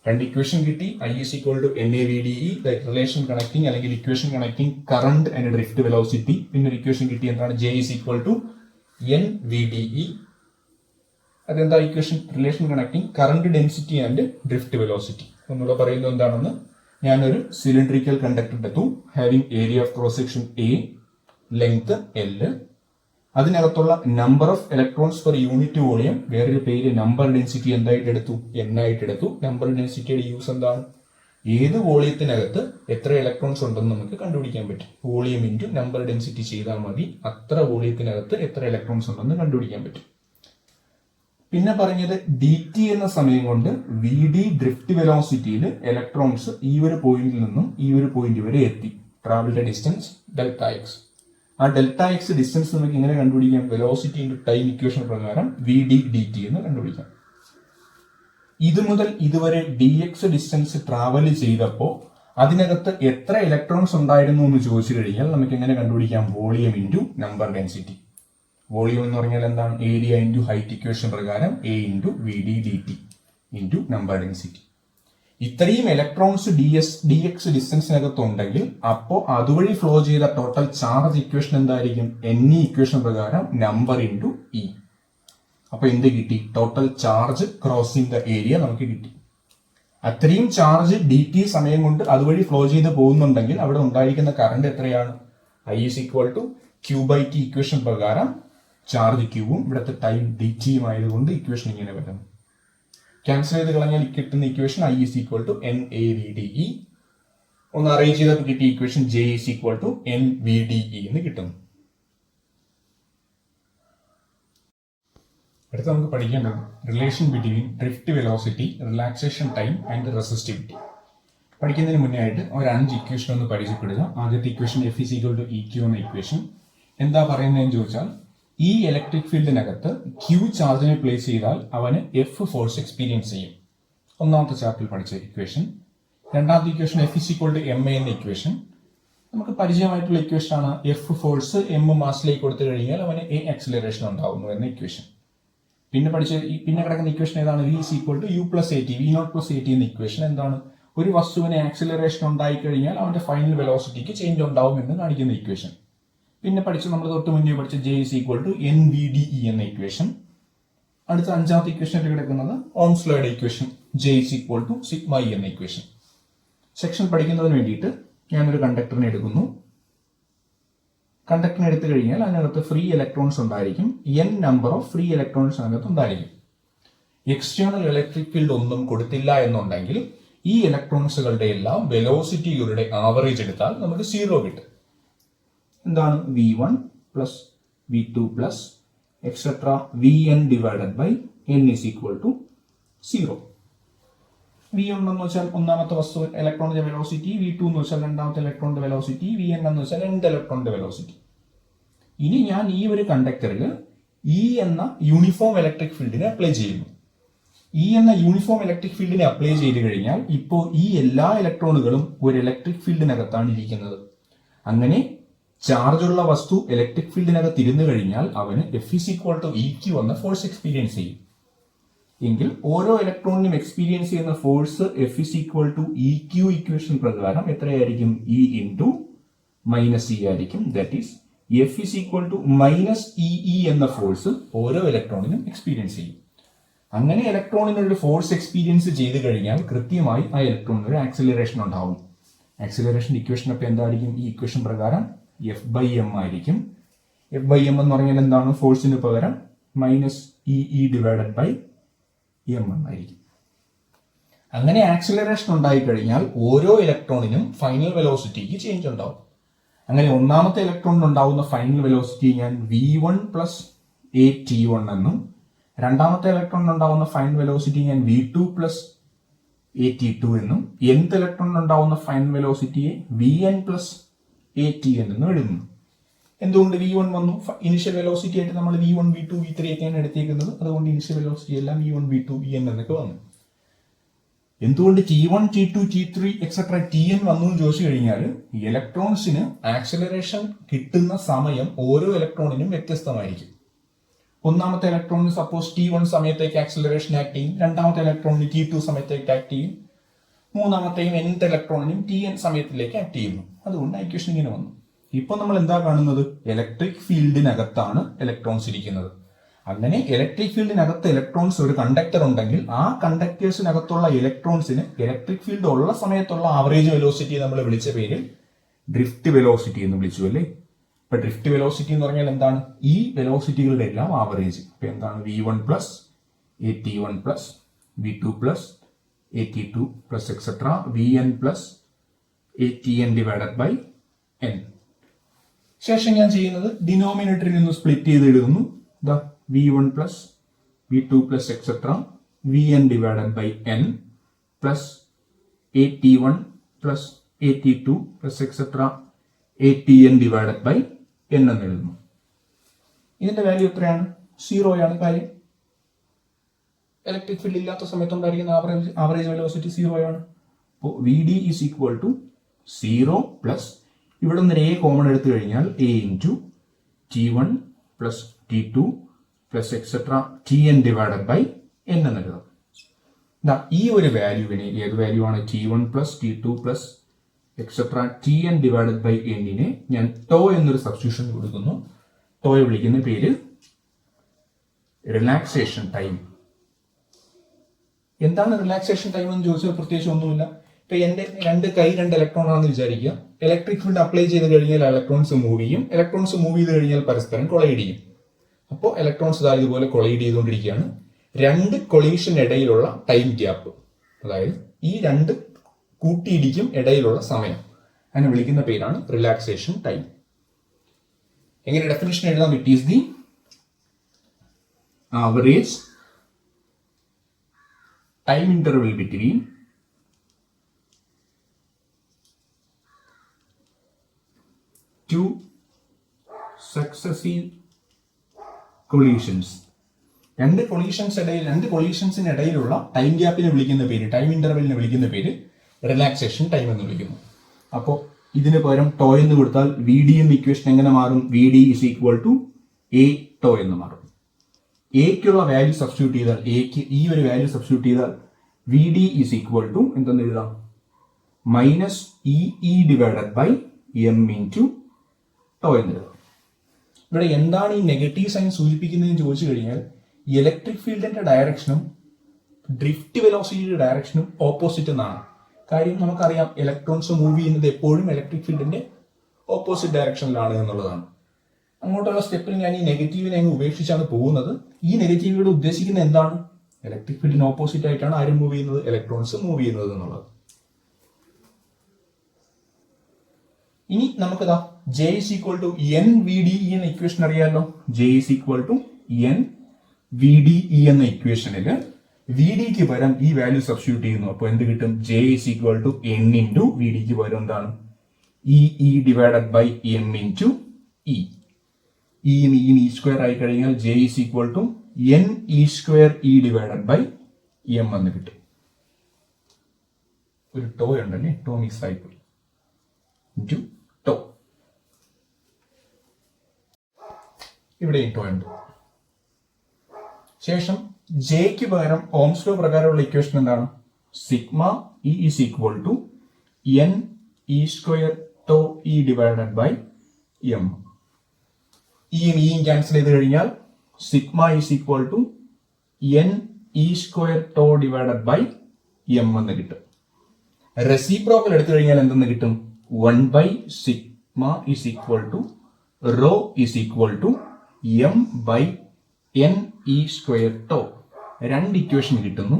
രണ്ട് ഇക്വേഷൻ കിട്ടി. I is equal to N A V D E, relation connecting അല്ലെങ്കിൽ equation connecting current and drift velocity. പിന്നെ ഒരു ഇക്വേഷൻ കിട്ടി എന്താണ്? J is equal to N V D E. അതെന്താ equation? Relation connecting current density and drift velocity. ഒന്നുകൂടെ പറയുന്നത് എന്താണെന്ന്, ഞാനൊരു സിലിണ്ടറിക്കൽ കണ്ടക്ടർ എടുത്തു, having area of cross section A, length L, അതിനകത്തുള്ള number of electrons per unit volume, വേറൊരു പേര് number density എന്തായിട്ട് എടുത്തു? എൻ ആയിട്ട് എടുത്തു. നമ്പർ ഡെൻസിറ്റിയുടെ യൂസ് എന്താണ്? ഏത് വോളിയത്തിനകത്ത് എത്ര ഇലക്ട്രോൺസ് ഉണ്ടെന്ന് നമുക്ക് കണ്ടുപിടിക്കാൻ പറ്റും. വോളിയം ഇൻറ്റു നമ്പർ ഡെൻസിറ്റി ചെയ്താൽ മതി അത്ര വോളിയത്തിനകത്ത് എത്ര ഇലക്ട്രോൺസ് ഉണ്ടെന്ന് കണ്ടുപിടിക്കാൻ പറ്റും. പിന്നെ പറഞ്ഞത് ഡി ടി എന്ന സമയം കൊണ്ട് വി ഡി ഡ്രിഫ്റ്റ് വെലോസിറ്റിയിൽ ഇലക്ട്രോൺസ് ഈ ഒരു പോയിന്റിൽ നിന്നും ഈ ഒരു പോയിന്റ് വരെ എത്തി. Travelled distance delta X. ആ ഡെൽറ്റ എക്സ് ഡിസ്റ്റൻസ് നമുക്ക് ഇങ്ങനെ കണ്ടുപിടിക്കാം? വെലോസിറ്റി ഇൻറ്റു ടൈം ഇക്വേഷൻ പ്രകാരം വി ഡി ഡി ടി എന്ന് കണ്ടുപിടിക്കാം. ഇത് മുതൽ ഇതുവരെ ഡി എക്സ് ഡിസ്റ്റൻസ് ട്രാവൽ ചെയ്തപ്പോൾ അതിനകത്ത് എത്ര ഇലക്ട്രോൺസ് ഉണ്ടായിരുന്നു എന്ന് ചോദിച്ചു കഴിഞ്ഞാൽ നമുക്ക് എങ്ങനെ കണ്ടുപിടിക്കാം? Volume into number density. Volume എന്ന് പറഞ്ഞാൽ എന്താണ്? ഏരിയ ഇൻറ്റു ഹൈറ്റ് ഇക്വേഷൻ പ്രകാരം A into V D D T into number density. ഇത്രയും ഇലക്ട്രോൺസ് ഡി എക്സ് ഡിസ്റ്റൻസിനകത്ത് ഉണ്ടെങ്കിൽ അപ്പോൾ അതുവഴി ഫ്ലോ ചെയ്ത ടോട്ടൽ ചാർജ് ഇക്വേഷൻ എന്തായിരിക്കും? എൻ ഇ ഇക്വേഷൻ പ്രകാരം നമ്പർ ഇൻറ്റു ഇ. അപ്പൊ എന്ത് കിട്ടി? Total charge crossing the area നമുക്ക് കിട്ടി. അത്രയും ചാർജ് ഡി ടി സമയം കൊണ്ട് അതുവഴി ഫ്ലോ ചെയ്ത് പോകുന്നുണ്ടെങ്കിൽ അവിടെ ഉണ്ടായിരിക്കുന്ന കറണ്ട് എത്രയാണ്? I is equal to Q by T equation പ്രകാരം ചാർജ് ക്യൂവും ഇവിടുത്തെ ടൈം ഡി ടിയും ആയതുകൊണ്ട് ഇക്വേഷൻ ഇങ്ങനെ വരുന്നു. ക്യാൻസൽ ചെയ്ത് കളഞ്ഞാൽ കിട്ടുന്ന equation I is equal to N A V D e. ഒന്ന് അറേഞ്ച് ചെയ്തപ്പോൾ കിട്ടിയ equation J is equal to N V D E എന്ന് കിട്ടുന്നു. അടുത്ത നമുക്ക് പഠിക്കേണ്ടത് relation between drift velocity, relaxation time and resistivity. പഠിക്കുന്നതിന് മുന്നേ ആയിട്ട് ഒരു 5 ഇക്വേഷൻ ഒന്ന് പരിചയപ്പെടുക. ആദ്യത്തെ equation F is equal to E q എന്ന ഇക്വേഷൻ. എന്താ പറയുന്നതെന്ന് ചോദിച്ചാൽ, ഈ ഇലക്ട്രിക് ഫീൽഡിനകത്ത് ക്യൂ ചാർജിനെ പ്ലേസ് ചെയ്താൽ അവന് എഫ് ഫോഴ്സ് എക്സ്പീരിയൻസ് ചെയ്യും. ഒന്നാമത്തെ ചാപ്റ്ററിൽ പഠിച്ച ഇക്വേഷൻ. രണ്ടാമത്തെ equation F is equal to m a എന്ന ഇക്വേഷൻ നമുക്ക് പരിചയമായിട്ടുള്ള ഇക്വേഷൻ ആണ്. എഫ് ഫോഴ്സ് എം മാസിലേക്ക് കൊടുത്തു കഴിഞ്ഞാൽ അവന് എ ആക്സിലറേഷൻ ഉണ്ടാവുന്നു എന്ന ഇക്വേഷൻ. പിന്നെ കിടക്കുന്ന ഇക്വേഷൻ ഏതാണ്? V is equal to u plus A t, v nought plus A t എന്ന ഇക്വേഷൻ എന്താണ്? ഒരു വസ്തുവിന് ആക്സിലറേഷൻ ഉണ്ടായി കഴിഞ്ഞാൽ അവന്റെ ഫൈനൽ വെലോസിറ്റിക്ക് ചേഞ്ച് ഉണ്ടാവും എന്ന് കാണിക്കുന്ന ഇക്വേഷൻ. പിന്നെ നമ്മൾ തൊട്ട് മുന്നേ പഠിച്ച J is equal to N V D E എന്ന ഇക്വേഷൻ. അടുത്ത അഞ്ചാമത്തെ ഇക്വേഷനിൽ കിടക്കുന്നത് ഓംസ് ലോയുടെ equation J is equal to sigma E എന്ന ഇക്വേഷൻ. സെക്ഷൻ പഠിക്കുന്നതിന് വേണ്ടിയിട്ട് ഞാനൊരു കണ്ടക്ടറിനെ എടുക്കുന്നു. കണ്ടക്ടറിനെ എടുത്തു കഴിഞ്ഞാൽ അതിനകത്ത് ഫ്രീ ഇലക്ട്രോൺസ് ഉണ്ടായിരിക്കും. N number of free electrons അതിനകത്ത് ഉണ്ടായിരിക്കും. എക്സ്റ്റേണൽ ഇലക്ട്രിക് ഫീൽഡ് ഒന്നും കൊടുത്തില്ല എന്നുണ്ടെങ്കിൽ ഈ ഇലക്ട്രോൺസുകളുടെ എല്ലാം വെലോസിറ്റികളുടെ ആവറേജ് എടുത്താൽ നമുക്ക് 0 കിട്ടും. എന്താണ്? V1 plus V2 plus etcetera Vn divided by n is equal to 0. V1 എന്ന് വെച്ചാൽ ഒന്നാമത്തെ വസ്തു ഇലക്ട്രോണിന്റെ വെലോസിറ്റി, V2 എന്ന് വെച്ചാൽ രണ്ടാമത്തെ ഇലക്ട്രോണിന്റെ വെലോസിറ്റി, Vn എന്ന് വെച്ചാൽ രണ്ട് ഇലക്ട്രോണിന്റെ വെലോസിറ്റി. ഇനി ഞാൻ ഈ ഒരു കണ്ടക്ടറിൽ E എന്ന യൂണിഫോം ഇലക്ട്രിക് ഫീൽഡിനെ അപ്ലൈ ചെയ്യുന്നു. E എന്ന യൂണിഫോം ഇലക്ട്രിക് ഫീൽഡിനെ അപ്ലൈ ചെയ്ത് കഴിഞ്ഞാൽ ഇപ്പോൾ ഈ എല്ലാ ഇലക്ട്രോണുകളും ഒരു ഇലക്ട്രിക് ഫീൽഡിനകത്താണ് ഇരിക്കുന്നത്. അങ്ങനെ ചാർജുള്ള വസ്തു ഇലക്ട്രിക് ഫീൽഡിനകത്ത് ഇരുന്നു കഴിഞ്ഞാൽ അവന് F is equal to E q എന്ന ഫോഴ്സ് എക്സ്പീരിയൻസ് ചെയ്യും. എങ്കിൽ ഓരോ ഇലക്ട്രോണിനും എക്സ്പീരിയൻസ് ചെയ്യുന്ന force F is equal to E q equation പ്രകാരം എത്രയായിരിക്കും? ഇ ഇൻറ്റു മൈനസ് ഇ ആയിരിക്കും. That is F is equal to minus e എന്ന ഫോഴ്സ് ഓരോ ഇലക്ട്രോണിനും എക്സ്പീരിയൻസ് ചെയ്യും. അങ്ങനെ ഇലക്ട്രോണിനൊരു ഫോഴ്സ് എക്സ്പീരിയൻസ് ചെയ്ത് കഴിഞ്ഞാൽ കൃത്യമായി ആ ഇലക്ട്രോണിന് ഒരു ആക്സിലറേഷൻ ഉണ്ടാവും. ആക്സിലറേഷൻ ഇക്വേഷൻ അപ്പോൾ എന്തായിരിക്കും? ഈ ഇക്വേഷൻ പ്രകാരം എഫ് ബൈ എം ആയിരിക്കും. എഫ് ബൈ എം എന്ന് പറഞ്ഞാൽ എന്താണ്? ഫോഴ്സിന് പകരം minus e divided by m എന്നായിരിക്കും. അങ്ങനെ ആക്സിലറേഷൻ ഉണ്ടായി കഴിഞ്ഞാൽ ഓരോ ഇലക്ട്രോണിനും ഫൈനൽ വെലോസിറ്റിക്ക് ചേഞ്ച് ഉണ്ടാവും. അങ്ങനെ ഒന്നാമത്തെ ഇലക്ട്രോണിന് ഉണ്ടാവുന്ന ഫൈനൽ വെലോസിറ്റി ഞാൻ V1 plus A t one എന്നും, രണ്ടാമത്തെ ഇലക്ട്രോണിന് ഉണ്ടാവുന്ന ഫൈനൽ വെലോസിറ്റി ഞാൻ V2 plus A T two എന്നും, nth ഇലക്ട്രോണിന് ഉണ്ടാവുന്ന ഫൈനൽ വെലോസിറ്റിയെ Vn plus A T N എന്നും എഴുതുന്നു. എന്തുകൊണ്ട് V1 വന്നു? ഇനിഷ്യൽ വെലോസിറ്റി ആയിട്ട് നമ്മൾ V1, V2, V3 ഒക്കെയാണ് എടുത്തേക്കുന്നത്. അതുകൊണ്ട് ഇനിഷ്യൽ വെലോസിറ്റി എല്ലാം V1, V2, Vn എന്നൊക്കെ വന്നു. എന്തുകൊണ്ട് T1, T2, T3 etcetera Tn വന്നു എന്ന് ചോദിച്ചു കഴിഞ്ഞാൽ ഇലക്ട്രോൺസിന് ആക്സിലറേഷൻ കിട്ടുന്ന സമയം ഓരോ ഇലക്ട്രോണിനും വ്യത്യസ്തമായിരിക്കും. ഒന്നാമത്തെ ഇലക്ട്രോണിന് സപ്പോസ് T1 സമയത്തേക്ക് ആക്സിലറേഷൻ ആക്ട് ചെയ്യും, രണ്ടാമത്തെ ഇലക്ട്രോണിന് T2 സമയത്തേക്ക് ആക്ട് ചെയ്യും, മൂന്നാമത്തെയും nth ഇലക്ട്രോണിനും Tn സമയത്തിലേക്ക് ആക്ട് ചെയ്യുന്നു. അതുകൊണ്ട് ഇക്വേഷൻ ഇങ്ങനെ വന്നു. ഇപ്പൊ നമ്മൾ എന്താ കാണുന്നത്? ഇലക്ട്രിക് ഫീൽഡിനകത്താണ് ഇലക്ട്രോൺസ് ഇരിക്കുന്നത്. അങ്ങനെ ഇലക്ട്രിക് ഫീൽഡിനകത്ത് ഇലക്ട്രോൺസ് ഒരു കണ്ടക്ടർ ഉണ്ടെങ്കിൽ ആ കണ്ടക്ടേഴ്സിനകത്തുള്ള ഇലക്ട്രോൺസിന് ഇലക്ട്രിക് ഫീൽഡ് ഉള്ള സമയത്തുള്ള ആവറേജ് വെലോസിറ്റി നമ്മൾ വിളിച്ച പേര് ഡ്രിഫ്റ്റ് വെലോസിറ്റി എന്ന് വിളിച്ചു അല്ലേ? ഇപ്പൊ ഡ്രിഫ്റ്റ് വെലോസിറ്റി എന്ന് പറഞ്ഞാൽ എന്താണ്? ഈ വെലോസിറ്റികളുടെ എല്ലാം ആവറേജ്. ഇപ്പൊ എന്താണ്? V1 plus A t one plus V2 plus A T two plus etcetera Vn plus A T n divided by n. ശേഷം ഞാൻ ചെയ്യുന്നത് ഡിനോമിനേറ്ററിൽ നിന്ന് സ്പ്ലിറ്റ് ചെയ്ത് എഴുതുന്നു. V1 plus V2 plus etcetera Vn divided by n plus A t one plus A T two plus etcetera a T n divided by n എന്ന് എഴുതുന്നു. ഇതിന്റെ വാല്യൂ എത്രയാണ്? 0 ആണ്. കാര്യം ഇലക്ട്രിക് ഫീൽഡ് ഇല്ലാത്ത സമയത്തുണ്ടായിരിക്കുന്ന ആവറേജ് വെലോസിറ്റി 0 ആണ്. അപ്പോൾ v d is equal to 0 plus ഇവിടെ നിന്ന് എ കോമൺ എടുത്തു കഴിഞ്ഞാൽ a into T1 plus T2 plus etcetera Tn divided by n എന്ന് എഴുതാം. ഈ ഒരു വാല്യൂവിനെ, ഏത് വാല്യൂ ആണ്? T1 plus T2 plus etcetera Tn divided by എന്നിനെ ഞാൻ ടോ എന്നൊരു സബ്സ്റ്റിറ്റ്യൂഷൻ കൊടുക്കുന്നു. ടോയെ വിളിക്കുന്ന പേര് റിലാക്സേഷൻ ടൈം. എന്താണ് റിലാക്സേഷൻ ടൈം എന്ന് ചോദിച്ചാൽ പ്രത്യേകിച്ച് ഒന്നുമില്ല. ഇപ്പൊ എന്റെ രണ്ട് ഇലക്ട്രോൺ ആണെന്ന് വിചാരിക്കുക. ഇലക്ട്രിക് ഫീൽഡ് അപ്ലൈ ചെയ്ത് കഴിഞ്ഞാൽ ഇലക്ട്രോൺസ് മൂവ് ചെയ്യും. ഇലക്ട്രോൺസ് മൂവ് ചെയ്ത് കഴിഞ്ഞാൽ പരസ്പരം കൊളൈഡ് ചെയ്യും. അപ്പോൾ ഇലക്ട്രോൺസ് ഇതുപോലെ കൊളൈഡ് ചെയ്തുകൊണ്ടിരിക്കുകയാണ്. രണ്ട് കൊളീഷന് ഇടയിലുള്ള ടൈം ഗ്യാപ്പ്, അതായത് ഈ രണ്ട് കൂട്ടിയിടിക്കും ഇടയിലുള്ള സമയം, അതിനെ വിളിക്കുന്ന പേരാണ് റിലാക്സേഷൻ ടൈം. എങ്ങനെ ഡെഫിനിഷൻ എഴുതാം? It is the average time interval between two successive collisions. രണ്ട് കൊളീഷൻസിന് ഇടയിലുള്ള ടൈം ഗ്യാപ്പിനെ വിളിക്കുന്ന പേര്, ടൈം ഇന്റർവെലിനെ വിളിക്കുന്ന പേര് റിലാക്സേഷൻ ടൈം എന്ന് വിളിക്കുന്നു. അപ്പോൾ ഇതിന് പകരം ടോ എന്ന് കൊടുത്താൽ വി ഡി എന്ന ഇക്വേഷൻ എങ്ങനെ മാറും? V d is equal to a tau എന്ന് മാറും. എക്കുള്ള വാല്യൂ സബ്സ്റ്റിറ്റ്യൂട്ട് ചെയ്താൽ, എക്ക് ഈ ഒരു വാല്യൂ സബ്സ്റ്റിറ്റ്യൂട്ട് ചെയ്താൽ v d is equal to എന്തെന്ന് എഴുതാം? Minus e divided by M into tau എന്ന് എഴുതാം. ഇവിടെ എന്താണ് ഈ നെഗറ്റീവ് സൈൻ സൂചിപ്പിക്കുന്നതെന്ന് ചോദിച്ചു കഴിഞ്ഞാൽ ഇലക്ട്രിക് ഫീൽഡിന്റെ ഡയറക്ഷനും ഡ്രിഫ്റ്റ് വെലോസിറ്റിയുടെ ഡയറക്ഷനും ഓപ്പോസിറ്റ് എന്നാണ്. കാര്യം നമുക്കറിയാം, ഇലക്ട്രോൺസ് മൂവ് ചെയ്യുന്നത് എപ്പോഴും ഇലക്ട്രിക് ഫീൽഡിന്റെ ഓപ്പോസിറ്റ് ഡയറക്ഷനിലാണ് എന്നുള്ളതാണ്. അങ്ങോട്ടുള്ള സ്റ്റെപ്പിൽ ഞാൻ ഈ നെഗറ്റീവിനെ അങ്ങ് ഉപേക്ഷിച്ചാണ് പോകുന്നത്. ഈ നെഗറ്റീവിലൂടെ ഉദ്ദേശിക്കുന്നത് എന്താണ്? ഇലക്ട്രിക് ഫീൽഡിന് ഓപ്പോസിറ്റ് ആയിട്ടാണ് ആരും മൂവ് ചെയ്യുന്നത്? ഇലക്ട്രോൺസ് മൂവ് ചെയ്യുന്നത് എന്നുള്ളത്. ഇനി നമുക്കിതാ J is equal to N V D E എന്ന ഇക്വേഷൻ അറിയാമല്ലോ. J is equal to N V D E എന്ന ഇക്വേഷനിൽ വി ഡിക്ക് പകരം ഈ വാല്യൂ സബ്സ്റ്റിറ്റ്യൂട്ട് ചെയ്യുന്നു. അപ്പോൾ എന്ത് കിട്ടും? J is equal to N into V ഡിക്ക് പകരം എന്താണ്? E divided by M into E. ഇയും ഇ സ്ക്വയർ ആയി കഴിഞ്ഞാൽ J is equal to N E square E divided by M എന്ന് കിട്ടും. ഒരു ടോ ഉണ്ടല്ലേ, ടോ മിക്സ് ആയിപ്പോയി, ഇൻറ്റു ടോ. ഇവിടെയും ടോ ഉണ്ട്. ശേഷം ജെക്ക് പകരം ഓംസ് ലോ പ്രകാരമുള്ള ഇക്വേഷൻ എന്താണ്? Sigma E is equal to N E square tau E divided by M. ഇയും ഇയും ക്യാൻസൽ ചെയ്ത് കഴിഞ്ഞാൽ sigma is equal to N E square tau divided by M എന്ന് കിട്ടും. റെസിപ്രോക്കൽ എടുത്തു കഴിഞ്ഞാൽ എന്തെന്ന് കിട്ടും? 1 by sigma is equal to rho is equal to M by N E square tau. രണ്ട് ഇക്വേഷൻ കിട്ടുന്നു.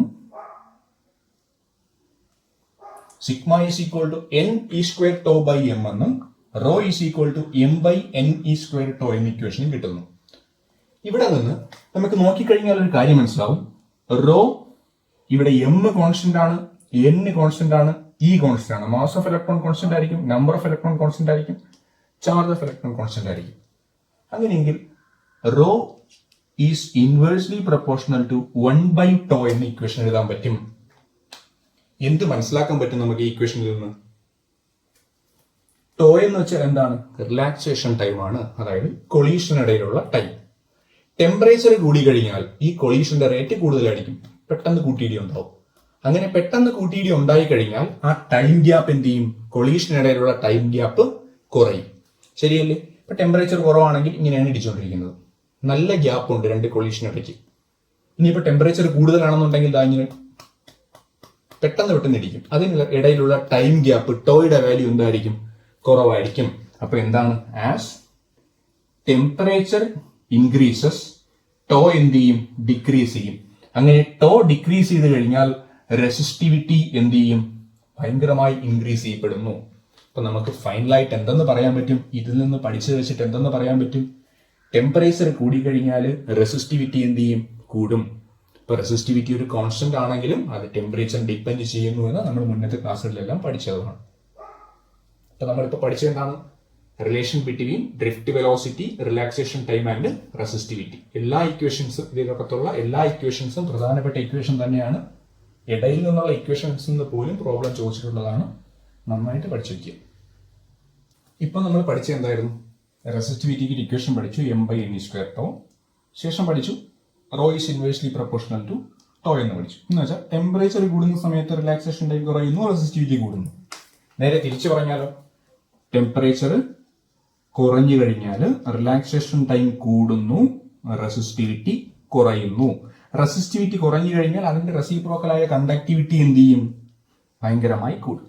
Sigma is equal to N E square tau by M എന്നും rho is equal to M by N E square tau എന്ന ഇക്വേഷനും കിട്ടുന്നു. ഇവിടെ നിന്ന് നമുക്ക് നോക്കിക്കഴിഞ്ഞാൽ ഒരു കാര്യം മനസ്സിലാവും. റോ ഇവിടെ എം കോൺസ്റ്റന്റ് ആണ്, എൻ കോൺസ്റ്റന്റ് ആണ്, ഇ കോൺസ്റ്റന്റ് ആണ്. മാസ് ഓഫ് ഇലക്ട്രോൺ കോൺസ്റ്റന്റ് ആയിരിക്കും, നമ്പർ ഓഫ് ഇലക്ട്രോൺ കോൺസ്റ്റന്റ് ആയിരിക്കും, ചാർജ് ഓഫ് ഇലക്ട്രോൺ കോൺസ്റ്റന്റ് ആയിരിക്കും. അങ്ങനെയെങ്കിൽ rho is inversely proportional to 1 by tau എന്ന ഇക്വേഷൻ എഴുതാൻ പറ്റും. എന്ത് മനസ്സിലാക്കാൻ പറ്റും നമുക്ക് ഈ ഇക്വേഷനിൽ നിന്ന്? ടോ എന്ന് വെച്ചാൽ എന്താണ്? റിലാക്സേഷൻ ടൈം ആണ്, അതായത് കൊളീഷനിടയിലുള്ള ടൈം. ടെമ്പറേച്ചർ കൂടി കഴിഞ്ഞാൽ ഈ കൊളീഷന്റെ റേറ്റ് കൂടുതലായിരിക്കും, പെട്ടെന്ന് കൂട്ടിയിടി ഉണ്ടാവും. അങ്ങനെ പെട്ടെന്ന് കൂട്ടിയിടി ഉണ്ടായി കഴിഞ്ഞാൽ ആ ടൈം ഗ്യാപ്പ് എന്ത് ചെയ്യും? കൊളീഷനിടയിലുള്ള ടൈം ഗ്യാപ്പ് കുറയും. ശരിയല്ലേ? ഇപ്പൊ ടെമ്പറേച്ചർ കുറവാണെങ്കിൽ ഇങ്ങനെയാണ് ഇടിച്ചുകൊണ്ടിരിക്കുന്നത്, നല്ല ഗ്യാപ്പ് ഉണ്ട് രണ്ട് കൊളീഷനിടയ്ക്ക്. ഇനിയിപ്പോ ടെമ്പറേച്ചർ കൂടുതലാണെന്നുണ്ടെങ്കിൽ ഇങ്ങനെ പെട്ടെന്ന് ഇടിക്കും. അതിന് ഇടയിലുള്ള ടൈം ഗ്യാപ്പ് ടോയുടെ വാല്യൂ എന്തായിരിക്കും? കുറവായിരിക്കും. അപ്പൊ എന്താണ്? ആസ് ടെമ്പറേച്ചർ ഇൻക്രീസസ് ടോ എന്ത് ചെയ്യും? ഡിക്രീസ് ചെയ്യും. അങ്ങനെ ടോ ഡിക്രീസ് ചെയ്ത് കഴിഞ്ഞാൽ റെസിസ്റ്റിവിറ്റി എന്ത് ചെയ്യും? ഭയങ്കരമായി ഇൻക്രീസ് ചെയ്യപ്പെടുന്നു. അപ്പൊ നമുക്ക് ഫൈനലായിട്ട് എന്തെന്ന് പറയാൻ പറ്റും? ഇതിൽ നിന്ന് പഠിച്ചു വെച്ചിട്ട് എന്തെന്ന് പറയാൻ പറ്റും? ടെമ്പറേച്ചർ കൂടിക്കഴിഞ്ഞാൽ റെസിസ്റ്റിവിറ്റി എന്ത് ചെയ്യും? കൂടും. ഇപ്പൊ റെസിസ്റ്റിവിറ്റി ഒരു കോൺസ്റ്റന്റ് ആണെങ്കിലും അത് ടെമ്പറേച്ചർ ഡിപ്പെൻഡ് ചെയ്യുന്നു എന്ന് നമ്മൾ മുന്നത്തെ ക്ലാസ്സുകളിലെല്ലാം പഠിച്ചതാണ്. അപ്പൊ നമ്മളിപ്പോ പഠിച്ചത് എന്താണ്? Relation between drift velocity, relaxation time and resistivity. എല്ലാ ഇക്വേഷൻസും, ഇതിനകത്തുള്ള എല്ലാ ഇക്വേഷൻസും പ്രധാനപ്പെട്ട ഇക്വേഷൻ തന്നെയാണ്. ഇടയിൽ നിന്നുള്ള ഇക്വേഷൻസിൽ നിന്ന് പോലും പ്രോബ്ലം ചോദിച്ചിട്ടുള്ളതാണ്. നന്നായിട്ട് പഠിച്ചു വയ്ക്കുക. ഇപ്പൊ നമ്മൾ പഠിച്ചത് എന്തായിരുന്നു? റെസിസ്റ്റിവിറ്റിക്ക് ഇക്വേഷൻ പഠിച്ചു, m by n square tau. ശേഷം പഠിച്ചു rho is inversely proportional to tau എന്ന് പഠിച്ചു. എന്ന് വെച്ചാൽ ടെമ്പറേച്ചർ കൂടുന്ന സമയത്ത് റിലാക്സേഷൻ ടൈം കുറയുന്നു, റെസിസ്റ്റിവിറ്റി കൂടുന്നു. നേരെ തിരിച്ചു പറഞ്ഞാലോ, ടെമ്പറേച്ചർ കുറഞ്ഞു കഴിഞ്ഞാൽ റിലാക്സേഷൻ ടൈം കൂടുന്നു, റെസിസ്റ്റിവിറ്റി കുറയുന്നു. റെസിസ്റ്റിവിറ്റി കുറഞ്ഞു കഴിഞ്ഞാൽ അതിന്റെ റെസിപ്രോക്കലായ കണ്ടക്ടിവിറ്റി എന്ത് ചെയ്യും? ഭയങ്കരമായി കൂടും.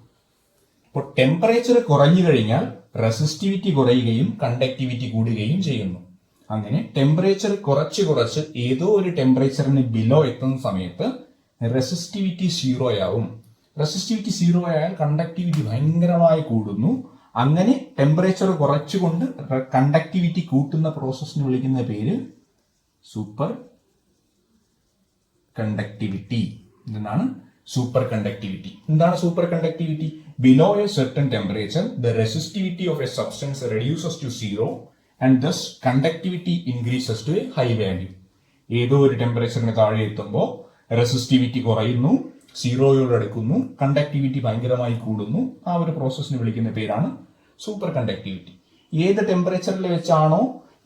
അപ്പോൾ ടെമ്പറേച്ചർ കുറഞ്ഞു കഴിഞ്ഞാൽ റെസിസ്റ്റിവിറ്റി കുറയുകയും കണ്ടക്ടിവിറ്റി കൂടുകയും ചെയ്യുന്നു. അങ്ങനെ ടെമ്പറേച്ചർ കുറച്ച് ഏതോ ഒരു ടെമ്പറേച്ചറിന് ബിലോ എത്തുന്ന സമയത്ത് റെസിസ്റ്റിവിറ്റി 0 ആവും. റെസിസ്റ്റിവിറ്റി 0 ആയാൽ കണ്ടക്ടിവിറ്റി ഭയങ്കരമായി കൂടുന്നു. അങ്ങനെ ടെമ്പറേച്ചർ കുറച്ചുകൊണ്ട് കണ്ടക്ടിവിറ്റി കൂട്ടുന്ന പ്രോസസ്സിന് വിളിക്കുന്ന പേര് സൂപ്പർ കണ്ടക്ടിവിറ്റി. എന്താണ് സൂപ്പർ കണ്ടക്ടിവിറ്റി? എന്താണ് superconductivity? Below a certain temperature the resistivity of a substance reduces to 0 and thus conductivity increases to a high value. ഏതോ ഒരു ടെമ്പറേച്ചറിന് താഴെ എത്തുമ്പോൾ റെസിസ്റ്റിവിറ്റി കുറയുന്നു, സീറോയോട് അടുക്കുന്നു, കണ്ടക്ടിവിറ്റി ഭയങ്കരമായി കൂടുന്നു. ആ ഒരു പ്രോസസ്സിന് വിളിക്കുന്ന പേരാണ് സൂപ്പർ കണ്ടക്ടിവിറ്റി. ഏത് ടെമ്പറേച്ചറിൽ വെച്ചാണോ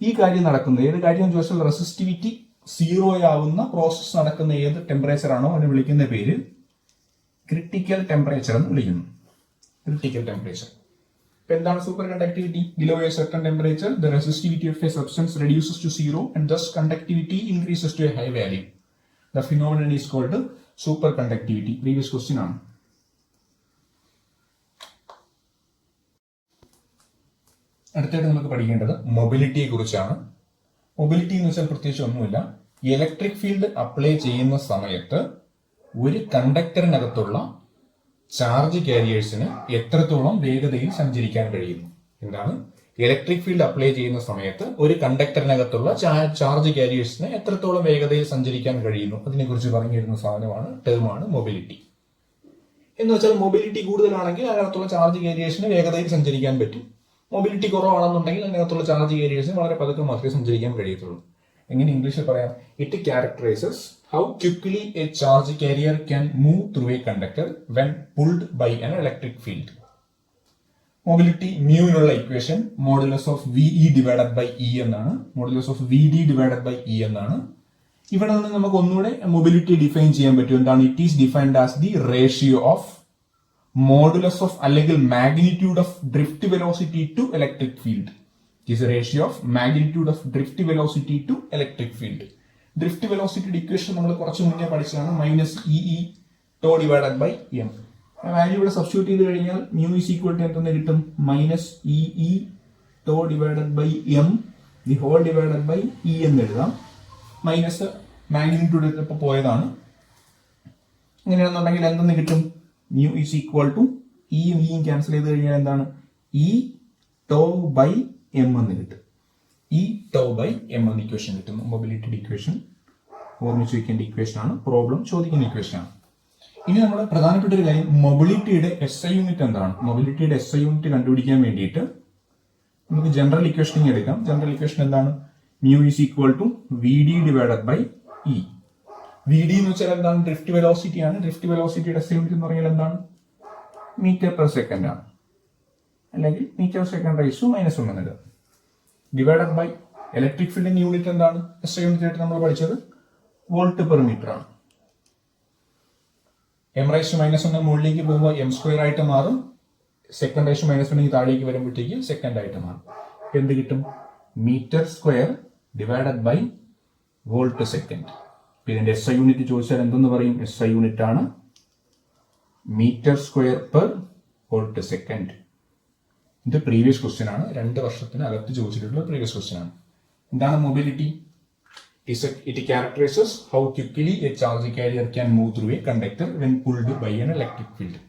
ഈ കാര്യം നടക്കുന്നത്, ഏത് കാര്യം എന്ന് ചോദിച്ചാൽ റെസിസ്റ്റിവിറ്റി സീറോ ആവുന്ന പ്രോസസ്സ് നടക്കുന്ന ഏത് ടെമ്പറേച്ചർ ആണോ അതിന് വിളിക്കുന്ന പേര് ക്രിട്ടിക്കൽ ടെമ്പറേച്ചർ എന്ന് വിളിക്കുന്നു. Critical temperature. ഇപ്പൊ എന്താണ് superconductivity? Below a certain temperature the resistivity of a substance reduces to zero and thus conductivity increases to a high value. The phenomenon is called superconductivity. Previous question ആണ്. അടുത്തായിട്ട് നമുക്ക് പഠിക്കേണ്ടത് മൊബിലിറ്റിയെ കുറിച്ചാണ്. Mobility എന്ന് വെച്ചാൽ പ്രത്യേകിച്ച് ഒന്നുമില്ല. Electric field apply ചെയ്യുന്ന സമയത്ത് ഒരു കണ്ടക്ടറിനകത്തുള്ള ചാർജ് കാരിയേഴ്സിന് എത്രത്തോളം വേഗതയിൽ സഞ്ചരിക്കാൻ കഴിയുന്നു. എന്താണ്? ഇലക്ട്രിക് ഫീൽഡ് അപ്ലൈ ചെയ്യുന്ന സമയത്ത് ഒരു കണ്ടക്ടറിനകത്തുള്ള ചാർജ് കാരിയേഴ്സിന് എത്രത്തോളം വേഗതയിൽ സഞ്ചരിക്കാൻ കഴിയുന്നു അതിനെക്കുറിച്ച് പറഞ്ഞിരുന്ന സാധനമാണ്, ടേമാണ് മൊബിലിറ്റി. എന്ന് വെച്ചാൽ മൊബിലിറ്റി കൂടുതലാണെങ്കിൽ അതിനകത്തുള്ള ചാർജ് കാരിയേഴ്സിന് വേഗതയിൽ സഞ്ചരിക്കാൻ പറ്റും. മൊബിലിറ്റി കുറവാണെന്നുണ്ടെങ്കിൽ അതിനകത്തുള്ള ചാർജ് കാരിയേഴ്സിന് വളരെ പതുക്കെ മാത്രമേ സഞ്ചരിക്കാൻ കഴിയത്തുള്ളൂ. എങ്ങനെ ഇംഗ്ലീഷിൽ പറയാം? It characterises how quickly a charge carrier can move through a conductor when pulled by an electric field. Mobility മ്യൂവിനുള്ള equation modulus of V E divided by E എന്നാണ്. Modulus of V D divided by E എന്നാണ്. ഇവിടെ നിന്ന് നമുക്ക് ഒന്നുകൂടെ mobility define ചെയ്യാൻ പറ്റും. എന്താണ്? It is defined as the ratio of modulus of അല്ലെങ്കിൽ magnitude of drift velocity to electric field. It is a ratio of magnitude of drift velocity to electric field. Drift വെലോസിറ്റിയുടെ equation നമ്മൾ കുറച്ച് മുന്നേ പഠിച്ചതാണ്. Minus E E tau divided by M. Value ഇവിടെ substitute ചെയ്ത് കഴിഞ്ഞാൽ mu is equal to എന്തെന്ന് കിട്ടും? Minus E E tau divided by M the whole divided by E എന്ന് എഴുതാം. മൈനസ് മാഗ്നിറ്റ്യൂഡ് ഇപ്പോൾ പോയതാണ്. ഇങ്ങനെയാണെന്നുണ്ടെങ്കിൽ എന്തെന്ന് കിട്ടും? മ്യൂ ഈസ് ഈക്വൽ ടു ഇയും ഇയും ക്യാൻസൽ ചെയ്ത് കഴിഞ്ഞാൽ എന്താണ്? ഇ ടോ ബൈ എം എന്ന് കിട്ടും. ഇ ടോ ബൈ എം എന്ന ഇക്വേഷൻ കിട്ടുന്നു. മൊബിലിറ്റിയുടെ ഇക്വേഷൻ ഓർമ്മിച്ച് വയ്ക്കേണ്ട ഇക്വേഷൻ ആണ്. പ്രോബ്ലം ചോദിക്കുന്ന ഇക്വേഷൻ ആണ്. ഇനി നമ്മൾ പ്രധാനപ്പെട്ട ഒരു കാര്യം, മൊബിലിറ്റിയുടെ എസ് ഐ യൂണിറ്റ് എന്താണ്? മൊബിലിറ്റിയുടെ എസ് ഐ യൂണിറ്റ് കണ്ടുപിടിക്കാൻ വേണ്ടിയിട്ട് നമുക്ക് ജനറൽ ഇക്വേഷൻ എടുക്കാം. ജനറൽ ഇക്വേഷൻ എന്താണ്? Mu is equal to v D divided by E. V d എന്ന് വെച്ചാൽ എന്താണ്? ഡ്രിഫ്റ്റ് വെലോസിറ്റി ആണ്. ഡ്രിഫ്റ്റ് വെലോസിറ്റിയുടെ എസ് ഐ യൂണിറ്റ് എന്ന് പറഞ്ഞാൽ എന്താണ്? മീറ്റർ പെർ സെക്കൻഡ് ആണ്, അല്ലെങ്കിൽ മീറ്റർ സെക്കൻഡ് റൈസ് ടു -1 എന്നത്. ഡിവൈഡഡ് ബൈ ഇലക്ട്രിക് ഫീൽഡിന്റെ യൂണിറ്റ് എന്താണ്? എസ് ഐ യൂണിറ്റ് ആയിട്ട് നമ്മൾ പഠിച്ചത് വോൾട്ട് പെർ മീറ്റർ ആണ്. എം റൈസ് ടു -1 മുകളിലേക്ക് പോകുമ്പോൾ എം സ്ക്വയർ ആയിട്ട് മാറും. സെക്കൻഡ് റൈസ് ടു -1 താഴേക്ക് വരുമ്പോഴത്തേക്ക് സെക്കൻഡ് ആയിട്ട് മാറും. എന്ത് കിട്ടും? Metre square divided by volt second. ഇതിന്റെ എസ് ഐ യൂണിറ്റ് ചോദിച്ചാൽ എന്തെന്ന് പറയും? എസ് ഐ യൂണിറ്റ് ആണ് metre square per volt second. ഇത് പ്രീവിയസ് ക്വസ്റ്റ്യൻ ആണ്. 2 വർഷത്തിനകത്ത് ചോദിച്ചിട്ടുള്ള പ്രീവിയസ് ക്വസ്റ്റ്യൻ ആണ്. എന്താണ് mobility? It characterises how quickly a charge carrier can move through a conductor when pulled by an electric field.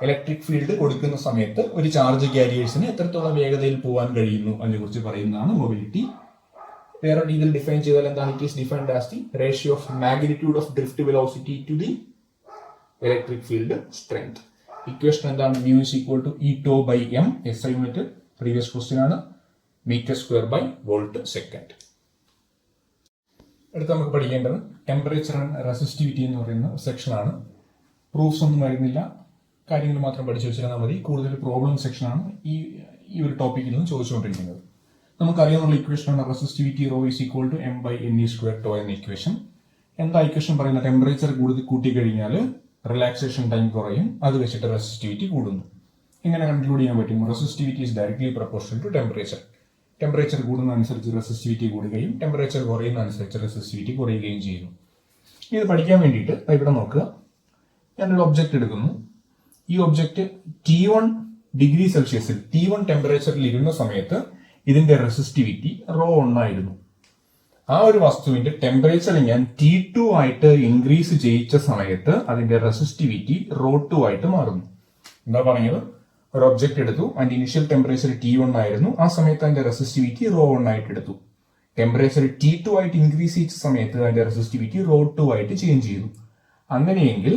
Electric field കൊടുക്കുന്ന സമയത്ത് ഒരു ചാർജ് കാരിയേഴ്സിന് എത്രത്തോളം വേഗതയിൽ പോകാൻ കഴിയുന്നു അതിനെക്കുറിച്ച് പറയുന്നതാണ് മൊബിലിറ്റി. വേറെ രീതിയിൽ ഡിഫൈൻ ചെയ്താൽ എന്താണ്? It is defined as the ratio of magnitude of drift velocity to the electric field strength. Equation എന്താണ്? Mu is equal to E tau by M. S I unit previous question ആണ്. Metre square by volt second. അടുത്ത് നമുക്ക് പഠിക്കേണ്ടത് temperature and resistivity എന്ന് പറയുന്ന section ആണ്. Proofs ഒന്നും വരുന്നില്ല, കാര്യങ്ങൾ മാത്രം പഠിച്ചു വെച്ചിരുന്നാൽ മതി. കൂടുതൽ പ്രോബ്ലം സെക്ഷൻ ആണ് ഈ ഒരു ടോപ്പിക്കിൽ നിന്ന് ചോദിച്ചുകൊണ്ടിരിക്കുന്നത്. നമുക്കറിയാവുന്ന ഇക്വേഷൻ ആണ് resistivity rho is equal to M by N E square tau എന്ന ഇക്വേഷൻ. എന്താ ഇക്വേഷൻ പറയുന്ന? ടെമ്പറേച്ചർ കൂടുതൽ കൂട്ടിക്കഴിഞ്ഞാൽ റിലാക്സേഷൻ ടൈം കുറയും, അത് വെച്ചിട്ട് റെസിസ്റ്റിവിറ്റി കൂടുന്നു. എങ്ങനെ കൺക്ലൂഡ് ചെയ്യാൻ പറ്റും? Resistivity is directly proportional to temperature. Temperature കൂടുന്നതനുസരിച്ച് റെസിസ്റ്റിവിറ്റി കൂടുകയും ടെമ്പറേച്ചർ കുറയുന്നതനുസരിച്ച് റെസിസ്റ്റിവിറ്റി കുറയുകയും ചെയ്യുന്നു. ഇത് പഠിക്കാൻ വേണ്ടിയിട്ട് ഇവിടെ നോക്കുക. ഞാനൊരു ഒബ്ജക്റ്റ് എടുക്കുന്നു. ഈ ഒബ്ജക്റ്റ് T1 ഡിഗ്രി സെൽഷ്യസിൽ T1 ടെമ്പറേച്ചറിൽ ഇരുന്ന സമയത്ത് ഇതിന്റെ റെസിസ്റ്റിവിറ്റി ρ1 ആയിരുന്നു. ആ ഒരു വസ്തുവിന്റെ ടെമ്പറേച്ചർ ഞാൻ T2 ആയിട്ട് ഇൻക്രീസ് ചെയ്യിച്ച സമയത്ത് അതിന്റെ റെസിസ്റ്റിവിറ്റി ρ2 ആയിട്ട് മാറുന്നു. എന്താ പറഞ്ഞത്? ഒരു ഒബ്ജക്റ്റ് എടുത്തു, അതിന്റെ ഇനിഷ്യൽ ടെമ്പറേച്ചർ T1 ആയിരുന്നു. ആ സമയത്ത് അതിന്റെ റെസിസ്റ്റിവിറ്റി ρ1 ആയിട്ട് എടുത്തു. ടെമ്പറേച്ചർ T2 ആയിട്ട് ഇൻക്രീസ് ചെയ്യിച്ച സമയത്ത് അതിന്റെ റെസിസ്റ്റിവിറ്റി ρ2 ആയിട്ട് ചേഞ്ച് ചെയ്തു. അങ്ങനെയെങ്കിൽ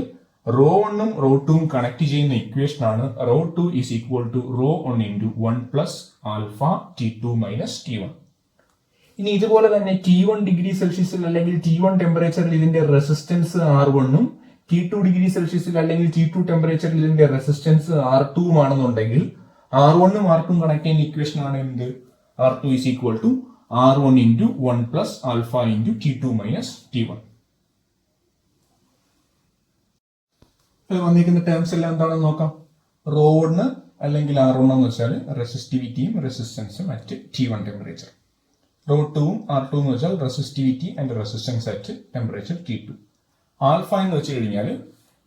ρ1ഉം ρ2ഉം കണക്ട് ചെയ്യുന്ന ഇക്വേഷൻ ആണ് ρ2 is equal to ρ1 into 1 plus alpha T2 minus T1. ഇനി ഇതുപോലെ തന്നെ T1 ഡിഗ്രി സെൽഷ്യസിൽ അല്ലെങ്കിൽ T1 ടെമ്പറേച്ചറിൽ ഇതിന്റെ റെസിസ്റ്റൻസ് R1ഉം T2 ഡിഗ്രി സെൽഷ്യസിൽ അല്ലെങ്കിൽ T2 ടെമ്പറേച്ചറിൽ ഇതിന്റെ റെസിസ്റ്റൻസ് R2 ആണെന്നുണ്ടെങ്കിൽ R1 ഉം R2 കണക്ട് ചെയ്യുന്ന ഇക്വേഷൻ ആണ് എന്ത്? R2 is equal to R1 into 1 plus alpha into T2 minus T1. വന്നിരിക്കുന്ന ടേംസ് എല്ലാം എന്താണെന്ന് നോക്കാം. റോ1 അല്ലെങ്കിൽ R1 എന്ന് വെച്ചാൽ റെസിസ്റ്റിവിറ്റിയും റെസിസ്റ്റൻസും അറ്റ് T1 ടെമ്പറേച്ചർ. റോ2 R2 എന്ന് വെച്ചാൽ resistivity and resistance at temperature T2. Alpha എന്ന് വെച്ച് കഴിഞ്ഞാൽ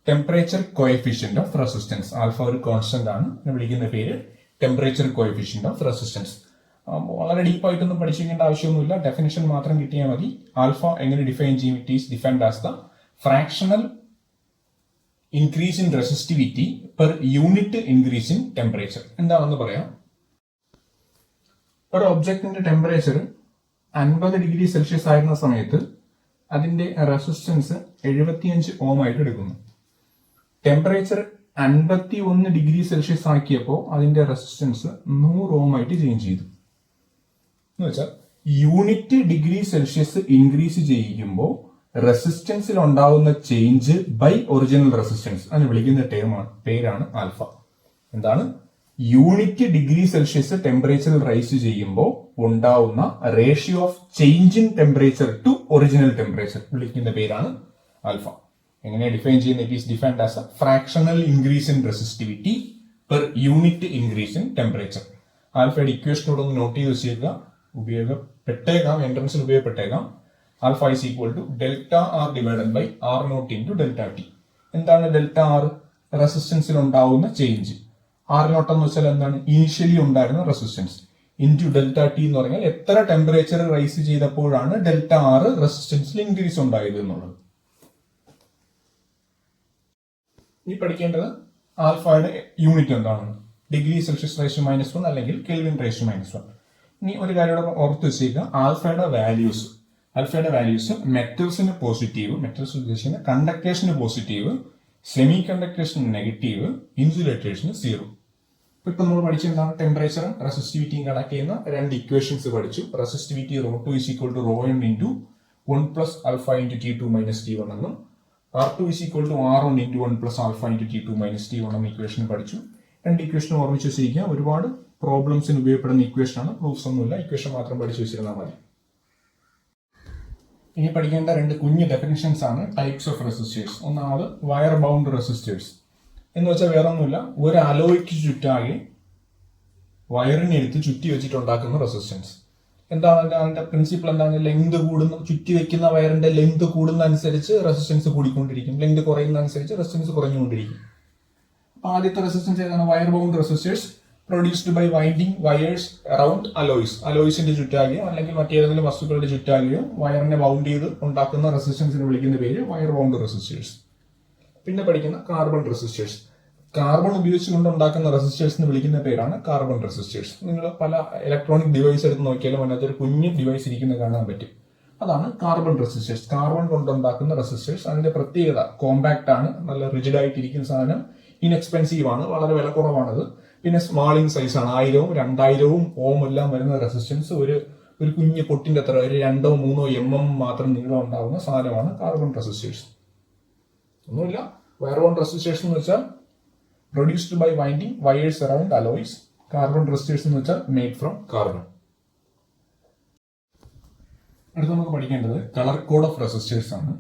temperature coefficient of resistance. Alpha ഒരു കോൺസ്റ്റന്റ് ആണ്, വിളിക്കുന്ന പേര് ടെമ്പറേച്ചർ കോഎഫിഷ്യന്റ് ഓഫ് റെസിസ്റ്റൻസ്. വളരെ ഡീപ്പായിട്ടൊന്നും പഠിച്ചിരിക്കേണ്ട ആവശ്യമൊന്നുമില്ല, ഡെഫിനിഷൻ മാത്രം കിട്ടിയാൽ മതി. ആൽഫ എങ്ങനെ ഡിഫൈൻ ചെയ്യും? It is defined as the fractional increase in resistivity per unit increase in temperature. എന്താണെന്ന് പറയാം. ഒരു ഒബ്ജക്റ്റിന്റെ ടെമ്പറേച്ചർ 50 ഡിഗ്രി സെൽഷ്യസ് ആയിരുന്ന സമയത്ത് അതിന്റെ റെസിസ്റ്റൻസ് 75 ഓം ആയിട്ട് എടുക്കുന്നു. ടെമ്പറേച്ചർ 51 ഡിഗ്രി സെൽഷ്യസ് ആക്കിയപ്പോൾ അതിന്റെ റെസിസ്റ്റൻസ് 100 ഓം ആയിട്ട് ചേഞ്ച് ചെയ്തു. എന്ന് വെച്ചാൽ യൂണിറ്റ് ഡിഗ്രി സെൽഷ്യസ് ഇൻക്രീസ് ചെയ്യുമ്പോൾ റെസിസ്റ്റൻസിൽ ഉണ്ടാവുന്ന ചേഞ്ച് ബൈ ഒറിജിനൽ റെസിസ്റ്റൻസ് അതിന് വിളിക്കുന്ന പേരാണ് ആൽഫ. എന്താണ്? യൂണിറ്റ് ഡിഗ്രി സെൽഷ്യസ് ടെമ്പറേച്ചറിൽ റൈസ് ചെയ്യുമ്പോൾ ഉണ്ടാവുന്ന ratio of change in temperature to original temperature വിളിക്കുന്ന പേരാണ് ആൽഫ. എങ്ങനെ ഡിഫൈൻ ചെയ്യുന്നത്? It is defined as a fractional increase in resistivity per unit increase in temperature. ആൽഫയുടെ ഇക്വേഷനോട് ഒന്ന് നോട്ട് ചെയ്ത് വെച്ചേക്കുക, ഉപയോഗപ്പെട്ടേക്കാം, എൻട്രൻസിൽ ഉപയോഗപ്പെട്ടേക്കാം. Alpha is equal to delta R divided by R naught into delta T. എന്താണ് ഡെൽറ്റ ആർ? റെസിസ്റ്റൻസിൽ ഉണ്ടാവുന്ന ചേഞ്ച്. ആർ നോട്ട് എന്ന് വെച്ചാൽ എന്താണ്? ഇനിഷ്യലി ഉണ്ടായിരുന്ന റെസിസ്റ്റൻസ് ഇൻറ്റു ഡെൽറ്റ ടി എന്ന് പറഞ്ഞാൽ എത്ര ടെമ്പറേച്ചർ റൈസ് ചെയ്തപ്പോഴാണ് ഡെൽറ്റ ആർ റെസിസ്റ്റൻസിൽ ഇൻക്രീസ് ഉണ്ടായത് എന്നുള്ളത്. ഈ പഠിക്കേണ്ടത് ആൽഫയുടെ യൂണിറ്റ് എന്താണെന്ന്. ഡിഗ്രി സെൽഷ്യസ് റേഷ്യോ -1 അല്ലെങ്കിൽ കെൽവിൻ റേഷ്യോ -1. ഇനി ഒരു കാര്യം ഓർത്ത് വെച്ചേക്കുക, ആൽഫയുടെ വാല്യൂസ് മെറ്റൽസിന് പോസിറ്റീവ്, മെറ്റൽസ് ഉദ്ദേശിക്കുന്ന കണ്ടക്ടേഴ്സിന് പോസിറ്റീവ്, സെമി കണ്ടക്ടേഴ്സിന് നെഗറ്റീവ്, ഇൻസുലേറ്റേഴ്സിന് 0. ഇപ്പൊ നമ്മൾ പഠിച്ചെന്താണ്? ടെമ്പറേച്ചറും റെസിസ്റ്റിവിറ്റിയും കണക്ട് ചെയ്യുന്ന രണ്ട് ഇക്വേഷൻസ് പഠിച്ചു. Resistivity ρ2 is equal to ρn into 1 plus alpha into T2 minus T1 എന്നും R2 is equal to R1 into 1 plus alpha into T2 minus T1 എന്ന equation പഠിച്ചു. രണ്ട് ഇക്വേഷൻ ഓർമ്മിച്ച് വെച്ചിരിക്കുക. ഒരുപാട് പ്രോബ്ലംസിന് ഉപയോഗപ്പെടുന്ന ഇക്വേഷൻ ആണ്, പ്രൂഫ്സ് ഒന്നുമില്ല, ഇക്വേഷൻ മാത്രം പഠിച്ചു വെച്ചിരുന്നാൽ മതി. ഇനി പഠിക്കേണ്ട രണ്ട് കുഞ്ഞു ഡെഫിനിഷൻസ് ആണ് ടൈപ്സ് ഓഫ് റെസിസ്റ്റേഴ്സ്. ഒന്നാമത് വയർ ബൗണ്ട് റെസിസ്റ്റേഴ്സ് എന്ന് വെച്ചാൽ വേറെ ഒന്നുമില്ല, ഒരു അലോയ്ക്ക് ചുറ്റാകെ വയറിനെ എടുത്ത് ചുറ്റി വെച്ചിട്ടുണ്ടാക്കുന്ന റെസിസ്റ്റൻസ്. എന്താണ് അതിന്റെ പ്രിൻസിപ്പിൾ? എന്താണ്? ലെങ്ത് കൂടുന്ന, ചുറ്റി വെക്കുന്ന വയറിന്റെ ലെങ്ത് കൂടുന്ന അനുസരിച്ച് റെസിസ്റ്റൻസ് കൂടിക്കൊണ്ടിരിക്കും, ലെങ്ത് കുറയുന്ന അനുസരിച്ച് റെസിസ്റ്റൻസ് കുറഞ്ഞുകൊണ്ടിരിക്കും. അപ്പൊ ആദ്യത്തെ റെസിസ്റ്റൻസ് ഏതാണ്? Wire bound resistors produced by winding wires around alloys. അലോയ്സിന്റെ ചുറ്റാകെയോ അല്ലെങ്കിൽ മറ്റേതെങ്കിലും വസ്തുക്കളുടെ ചുറ്റാകെയോ വയറിനെ ബൗണ്ട് ചെയ്ത് ഉണ്ടാക്കുന്ന റെസിസ്റ്റൻസിനെ വിളിക്കുന്ന പേര് വയർ ബൗണ്ട് റെസിസ്റ്റേഴ്സ്. പിന്നെ പഠിക്കുന്ന കാർബൺ റെസിസ്റ്റേഴ്സ്. കാർബൺ ഉപയോഗിച്ചുകൊണ്ട് ഉണ്ടാക്കുന്ന റെസിസ്റ്റേഴ്സിന് വിളിക്കുന്ന പേരാണ് കാർബൺ റെസിസ്റ്റേഴ്സ്. നിങ്ങൾ പല ഇലക്ട്രോണിക് ഡിവൈസ് എടുത്ത് നോക്കിയാലും അതിനകത്ത് ഒരു കുഞ്ഞ് ഡിവൈസ് ഇരിക്കുന്നത് കാണാൻ പറ്റും. അതാണ് കാർബൺ റെസിസ്റ്റേഴ്സ്. കാർബൺ കൊണ്ടുണ്ടാക്കുന്ന റെസിസ്റ്റേഴ്സ്. അതിന്റെ പ്രത്യേകത കോമ്പാക്ട് ആണ്, നല്ല റിജിഡ് ആയിട്ടിരിക്കുന്ന സാധനം, ഇൻഎക്സ്പെൻസീവ് ആണ്, വളരെ വില കുറവാണത്. പിന്നെ സ്മാളിങ് സൈസ് ആണ്. 1000 2000 ഓം എല്ലാം വരുന്ന റെസിസ്റ്റൻസ് ഒരു കുഞ്ഞ് പൊട്ടിന്റെ അത്ര, ഒരു 2 3 mm മാത്രം നീളം ഉണ്ടാകുന്ന സാധനമാണ് കാർബൺ റെസിസ്റ്റേഴ്സ്. ഒന്നുമില്ല, വയർ ബൗണ്ട് റെസിസ്റ്റേഴ്സ് എന്ന് വെച്ചാൽ produced by winding wires around alloys. Carbon resistors എന്ന് വെച്ചാൽ മെയ്ഡ് ഫ്രം കാർബൺ. അടുത്ത് നമുക്ക് പഠിക്കേണ്ടത് കളർ കോഡ് ഓഫ് റെസിസ്റ്റേഴ്സ് ആണ്.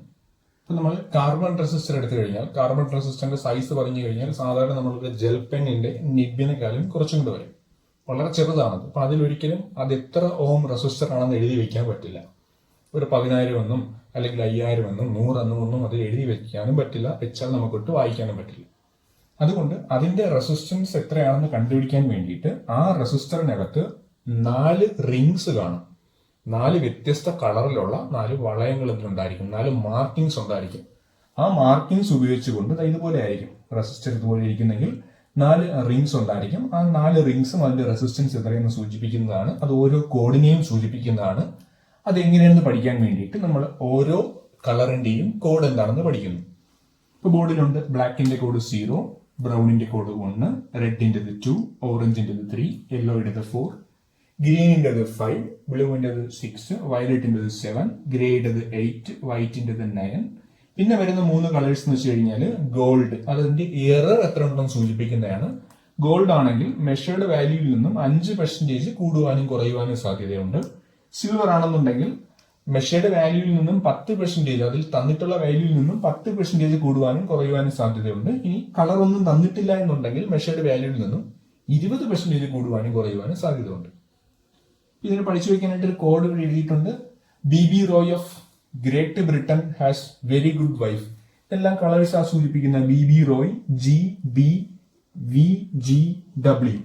ഇപ്പൊ നമ്മൾ കാർബൺ റെസിസ്റ്റർ എടുത്തു കഴിഞ്ഞാൽ, കാർബൺ റെസിസ്റ്ററിന്റെ സൈസ് പറഞ്ഞു കഴിഞ്ഞാൽ സാധാരണ നമ്മൾക്ക് ജെൽ പെന്നിന്റെ നിബിനെക്കാളും കുറച്ചും കൂടെ വരും, വളരെ ചെറുതാണത്. അപ്പൊ അതിലൊരിക്കലും അത് എത്ര ഓം റെസിസ്റ്റർ ആണെന്ന് എഴുതി വെക്കാൻ പറ്റില്ല. ഒരു 10,000 എന്നും അല്ലെങ്കിൽ 5000 എന്നും 100 എന്നും ഒന്നും അതിൽ എഴുതി വെക്കാനും പറ്റില്ല, വെച്ചാൽ നമുക്കിട്ട് വായിക്കാനും പറ്റില്ല. അതുകൊണ്ട് അതിന്റെ റെസിസ്റ്റൻസ് എത്രയാണെന്ന് കണ്ടുപിടിക്കാൻ വേണ്ടിയിട്ട് ആ റെസിസ്റ്ററിനകത്ത് 4 റിങ്സ് കാണും. 4 വ്യത്യസ്ത കളറിലുള്ള 4 വളയങ്ങൾ ഇതിലുണ്ടായിരിക്കും, 4 മാർക്കിങ്സ് ഉണ്ടായിരിക്കും. ആ മാർക്കിങ്സ് ഉപയോഗിച്ചുകൊണ്ട് ഇതുപോലെ ആയിരിക്കും റെസിസ്റ്റർ ഇതുപോലെ ഇരിക്കുന്നെങ്കിൽ 4 റിങ്സ് ഉണ്ടായിരിക്കും. ആ 4 റിങ്സും അതിന്റെ റെസിസ്റ്റൻസ് എത്രയെന്ന് സൂചിപ്പിക്കുന്നതാണ്. അത് ഓരോ കോഡിനെയും സൂചിപ്പിക്കുന്നതാണ്. അതെങ്ങനെയാണെന്ന് പഠിക്കാൻ വേണ്ടിയിട്ട് നമ്മൾ ഓരോ കളറിന്റെയും കോഡ് എന്താണെന്ന് പഠിക്കുന്നു. ഇപ്പൊ ബോർഡിലുണ്ട് ബ്ലാക്കിന്റെ കോഡ് 0, ബ്രൗണിന്റെ കോഡ് 1, റെഡിന്റേത് 2, ഓറഞ്ചിന്റേത് 3, യെല്ലോയുടേത് 4, ഗ്രീനിന്റേത് 5, ബ്ലൂവിന്റേത് 6, വയലറ്റിന്റേത് 7, ഗ്രേയുടേത് 8, വൈറ്റിന്റേത് 9, പിന്നെ വരുന്ന 3 കളേഴ്സ് എന്ന് വെച്ച് കഴിഞ്ഞാൽ ഗോൾഡ്, അതിന്റെ എറർ എത്ര ഉണ്ടെന്ന് സൂചിപ്പിക്കുന്നതാണ്. ഗോൾഡ് ആണെങ്കിൽ മെഷേർഡ് വാല്യൂവിൽ നിന്നും 5% കൂടുവാനും കുറയുവാനും സാധ്യതയുണ്ട്. സിൽവർ ആണെന്നുണ്ടെങ്കിൽ മെഷേർഡ് വാല്യൂവിൽ നിന്നും 10%, അതിൽ തന്നിട്ടുള്ള വാല്യൂവിൽ നിന്നും 10% കൂടുവാനും കുറയുവാനും സാധ്യതയുണ്ട്. ഇനി കളർ ഒന്നും തന്നിട്ടില്ല എന്നുണ്ടെങ്കിൽ മെഷേർഡ് വാല്യൂവിൽ നിന്നും 20% കൂടുവാനും കുറയുവാനും സാധ്യതയുണ്ട്. ഇതിന് പഠിച്ചു വെക്കാനായിട്ട് ഒരു കോഡ് എഴുതിയിട്ടുണ്ട്. BB Roy of great Britain has very good wife. എല്ലാം കളേഴ്സ് ആ സൂചിപ്പിക്കുന്ന BB റോയ്, GBVGW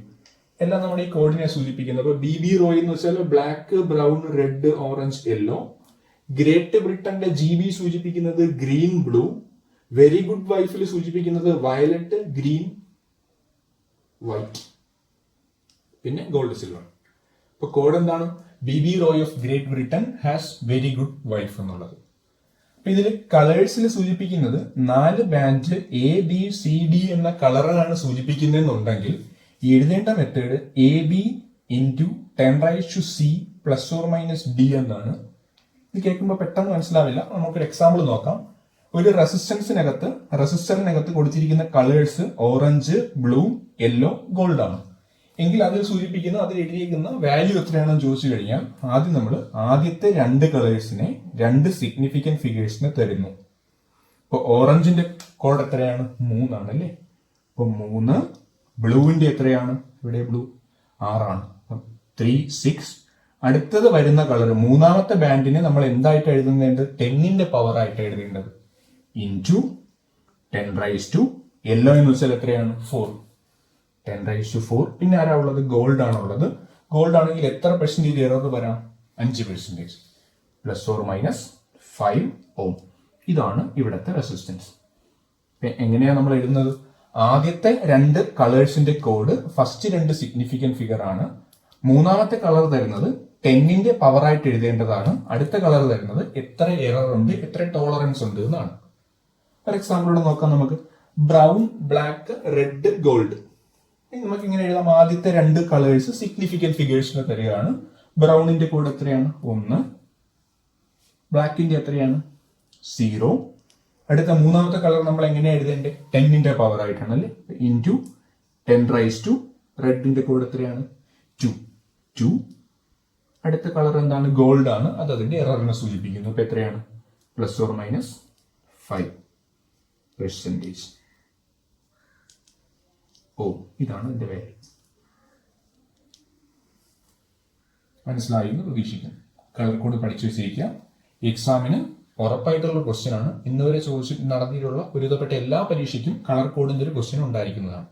എല്ലാം നമ്മുടെ ഈ കോഡിനെ സൂചിപ്പിക്കുന്നത്. അപ്പൊ BB റോയ് എന്ന് വെച്ചാൽ black, brown, red, orange, yellow. Great ബ്രിട്ടന്റെ GB സൂചിപ്പിക്കുന്നത് ഗ്രീൻ, ബ്ലൂ. വെരി ഗുഡ് വൈഫിൽ സൂചിപ്പിക്കുന്നത് വയലറ്റ്, ഗ്രീൻ, വൈറ്റ്. പിന്നെ ഗോൾഡ്, സിൽവർ. അപ്പൊ കോഡ് എന്താണ്? BB Roy of great Britain has very good wife എന്നുള്ളത്. അപ്പൊ ഇതിൽ കളേഴ്സിൽ സൂചിപ്പിക്കുന്നത് 4 ബാൻഡ് ABCD എന്ന കളറാണ് സൂചിപ്പിക്കുന്നതെന്നുണ്ടെങ്കിൽ എഴുതേണ്ട മെത്തേഡ് AB × 10⁻⁶ ± D എന്നാണ്. ഇത് കേൾക്കുമ്പോൾ പെട്ടെന്ന് മനസ്സിലാവില്ല. നമുക്കൊരു എക്സാമ്പിൾ നോക്കാം. ഒരു റെസിസ്റ്ററിനകത്ത് കൊടുത്തിരിക്കുന്ന colours orange, blue, yellow, gold ആണ് എങ്കിൽ അതിൽ സൂചിപ്പിക്കുന്ന, അതിൽ എഴുതിയിരിക്കുന്ന വാല്യൂ എത്രയാണെന്ന് ചോദിച്ചു കഴിഞ്ഞാൽ ആദ്യം നമ്മൾ ആദ്യത്തെ 2 കളേഴ്സിനെ 2 സിഗ്നിഫിക്കന്റ് ഫിഗേഴ്സിനെ തരുന്നു. ഇപ്പൊ ഓറഞ്ചിന്റെ കോഡ് എത്രയാണ്? 3 ആണ് അല്ലേ. അപ്പൊ 3. ബ്ലൂവിന്റെ എത്രയാണ്? ഇവിടെ ബ്ലൂ 6 ആണ്. 3, 6. അടുത്തത് വരുന്ന കളർ, മൂന്നാമത്തെ ബാൻഡിനെ നമ്മൾ എന്തായിട്ട് എഴുതുന്നത്? 10ന്റെ പവർ ആയിട്ട് എഴുതേണ്ടത്. ഇൻറ്റു 10⁻². യെല്ലോ എന്ന് വെച്ചാൽ എത്രയാണ്? 4. 10⁻⁴. പിന്നെ ആരാ ഉള്ളത്? ഗോൾഡ് ആണുള്ളത്. ഗോൾഡ് ആണെങ്കിൽ എത്ര % എറർ വരാം? 5%, ±5 ഓം. ഇതാണ് ഇവിടുത്തെ റെസിസ്റ്റൻസ്. എങ്ങനെയാണ് നമ്മൾ എഴുതുന്നത്? ആദ്യത്തെ 2 കളേഴ്സിന്റെ കോഡ് ഫസ്റ്റ് 2 സിഗ്നിഫിക്കന്റ് ഫിഗർ ആണ്. മൂന്നാമത്തെ കളർ തരുന്നത് 10ന്റെ പവർ ആയിട്ട് എഴുതേണ്ടതാണ്. അടുത്ത കളർ തരുന്നത് എത്ര എറർ ഉണ്ട്, എത്ര ടോളറൻസ് ഉണ്ട് എന്നാണ്. ഫോർ എക്സാമ്പിൾ നോക്കാം നമുക്ക്. Brown, black, red, gold. നമുക്ക് ഇങ്ങനെ എഴുതാം. ആദ്യത്തെ 2 കളേഴ്സ് സിഗ്നിഫിക്കന്റ് ഫിഗേഴ്സിന് തരികയാണ്. ബ്രൗണിന്റെ കോഡ് എത്രയാണ്? 1. ബ്ലാക്കിന്റെ എത്രയാണ്? 0. അടുത്ത മൂന്നാമത്തെ കളർ നമ്മൾ എങ്ങനെ എഴുതേണ്ടത്? 10ന്റെ പവർ ആയിട്ടാണ് അല്ലേ. ഇൻറ്റു 10⁻². റെഡിന്റെ കോഡ് എത്രയാണ്? 2. അടുത്ത കളർ എന്താണ്? ഗോൾഡ് ആണ്. അത് അതിന്റെ എററിനെ സൂചിപ്പിക്കുന്നു. ഇപ്പൊ എത്രയാണ്? ±5%. ഓ, ഇതാണ് എന്റെ വാല്യൂ. മനസ്സിലായി എന്ന് പ്രതീക്ഷിക്കുന്നു. കളർ കോഡ് പഠിച്ചു വെച്ചിരിക്കുക. എക്സാമിന് ഉറപ്പായിട്ടുള്ള ക്വസ്റ്റ്യൻ ആണ്. ഇന്നുവരെ നടത്തിയിട്ടുള്ള ഒരുവിധപ്പെട്ട എല്ലാ പരീക്ഷയ്ക്കും കളർ കോഡിന്റെ ഒരു ക്വസ്റ്റ്യൻ ഉണ്ടായിരിക്കുന്നതാണ്.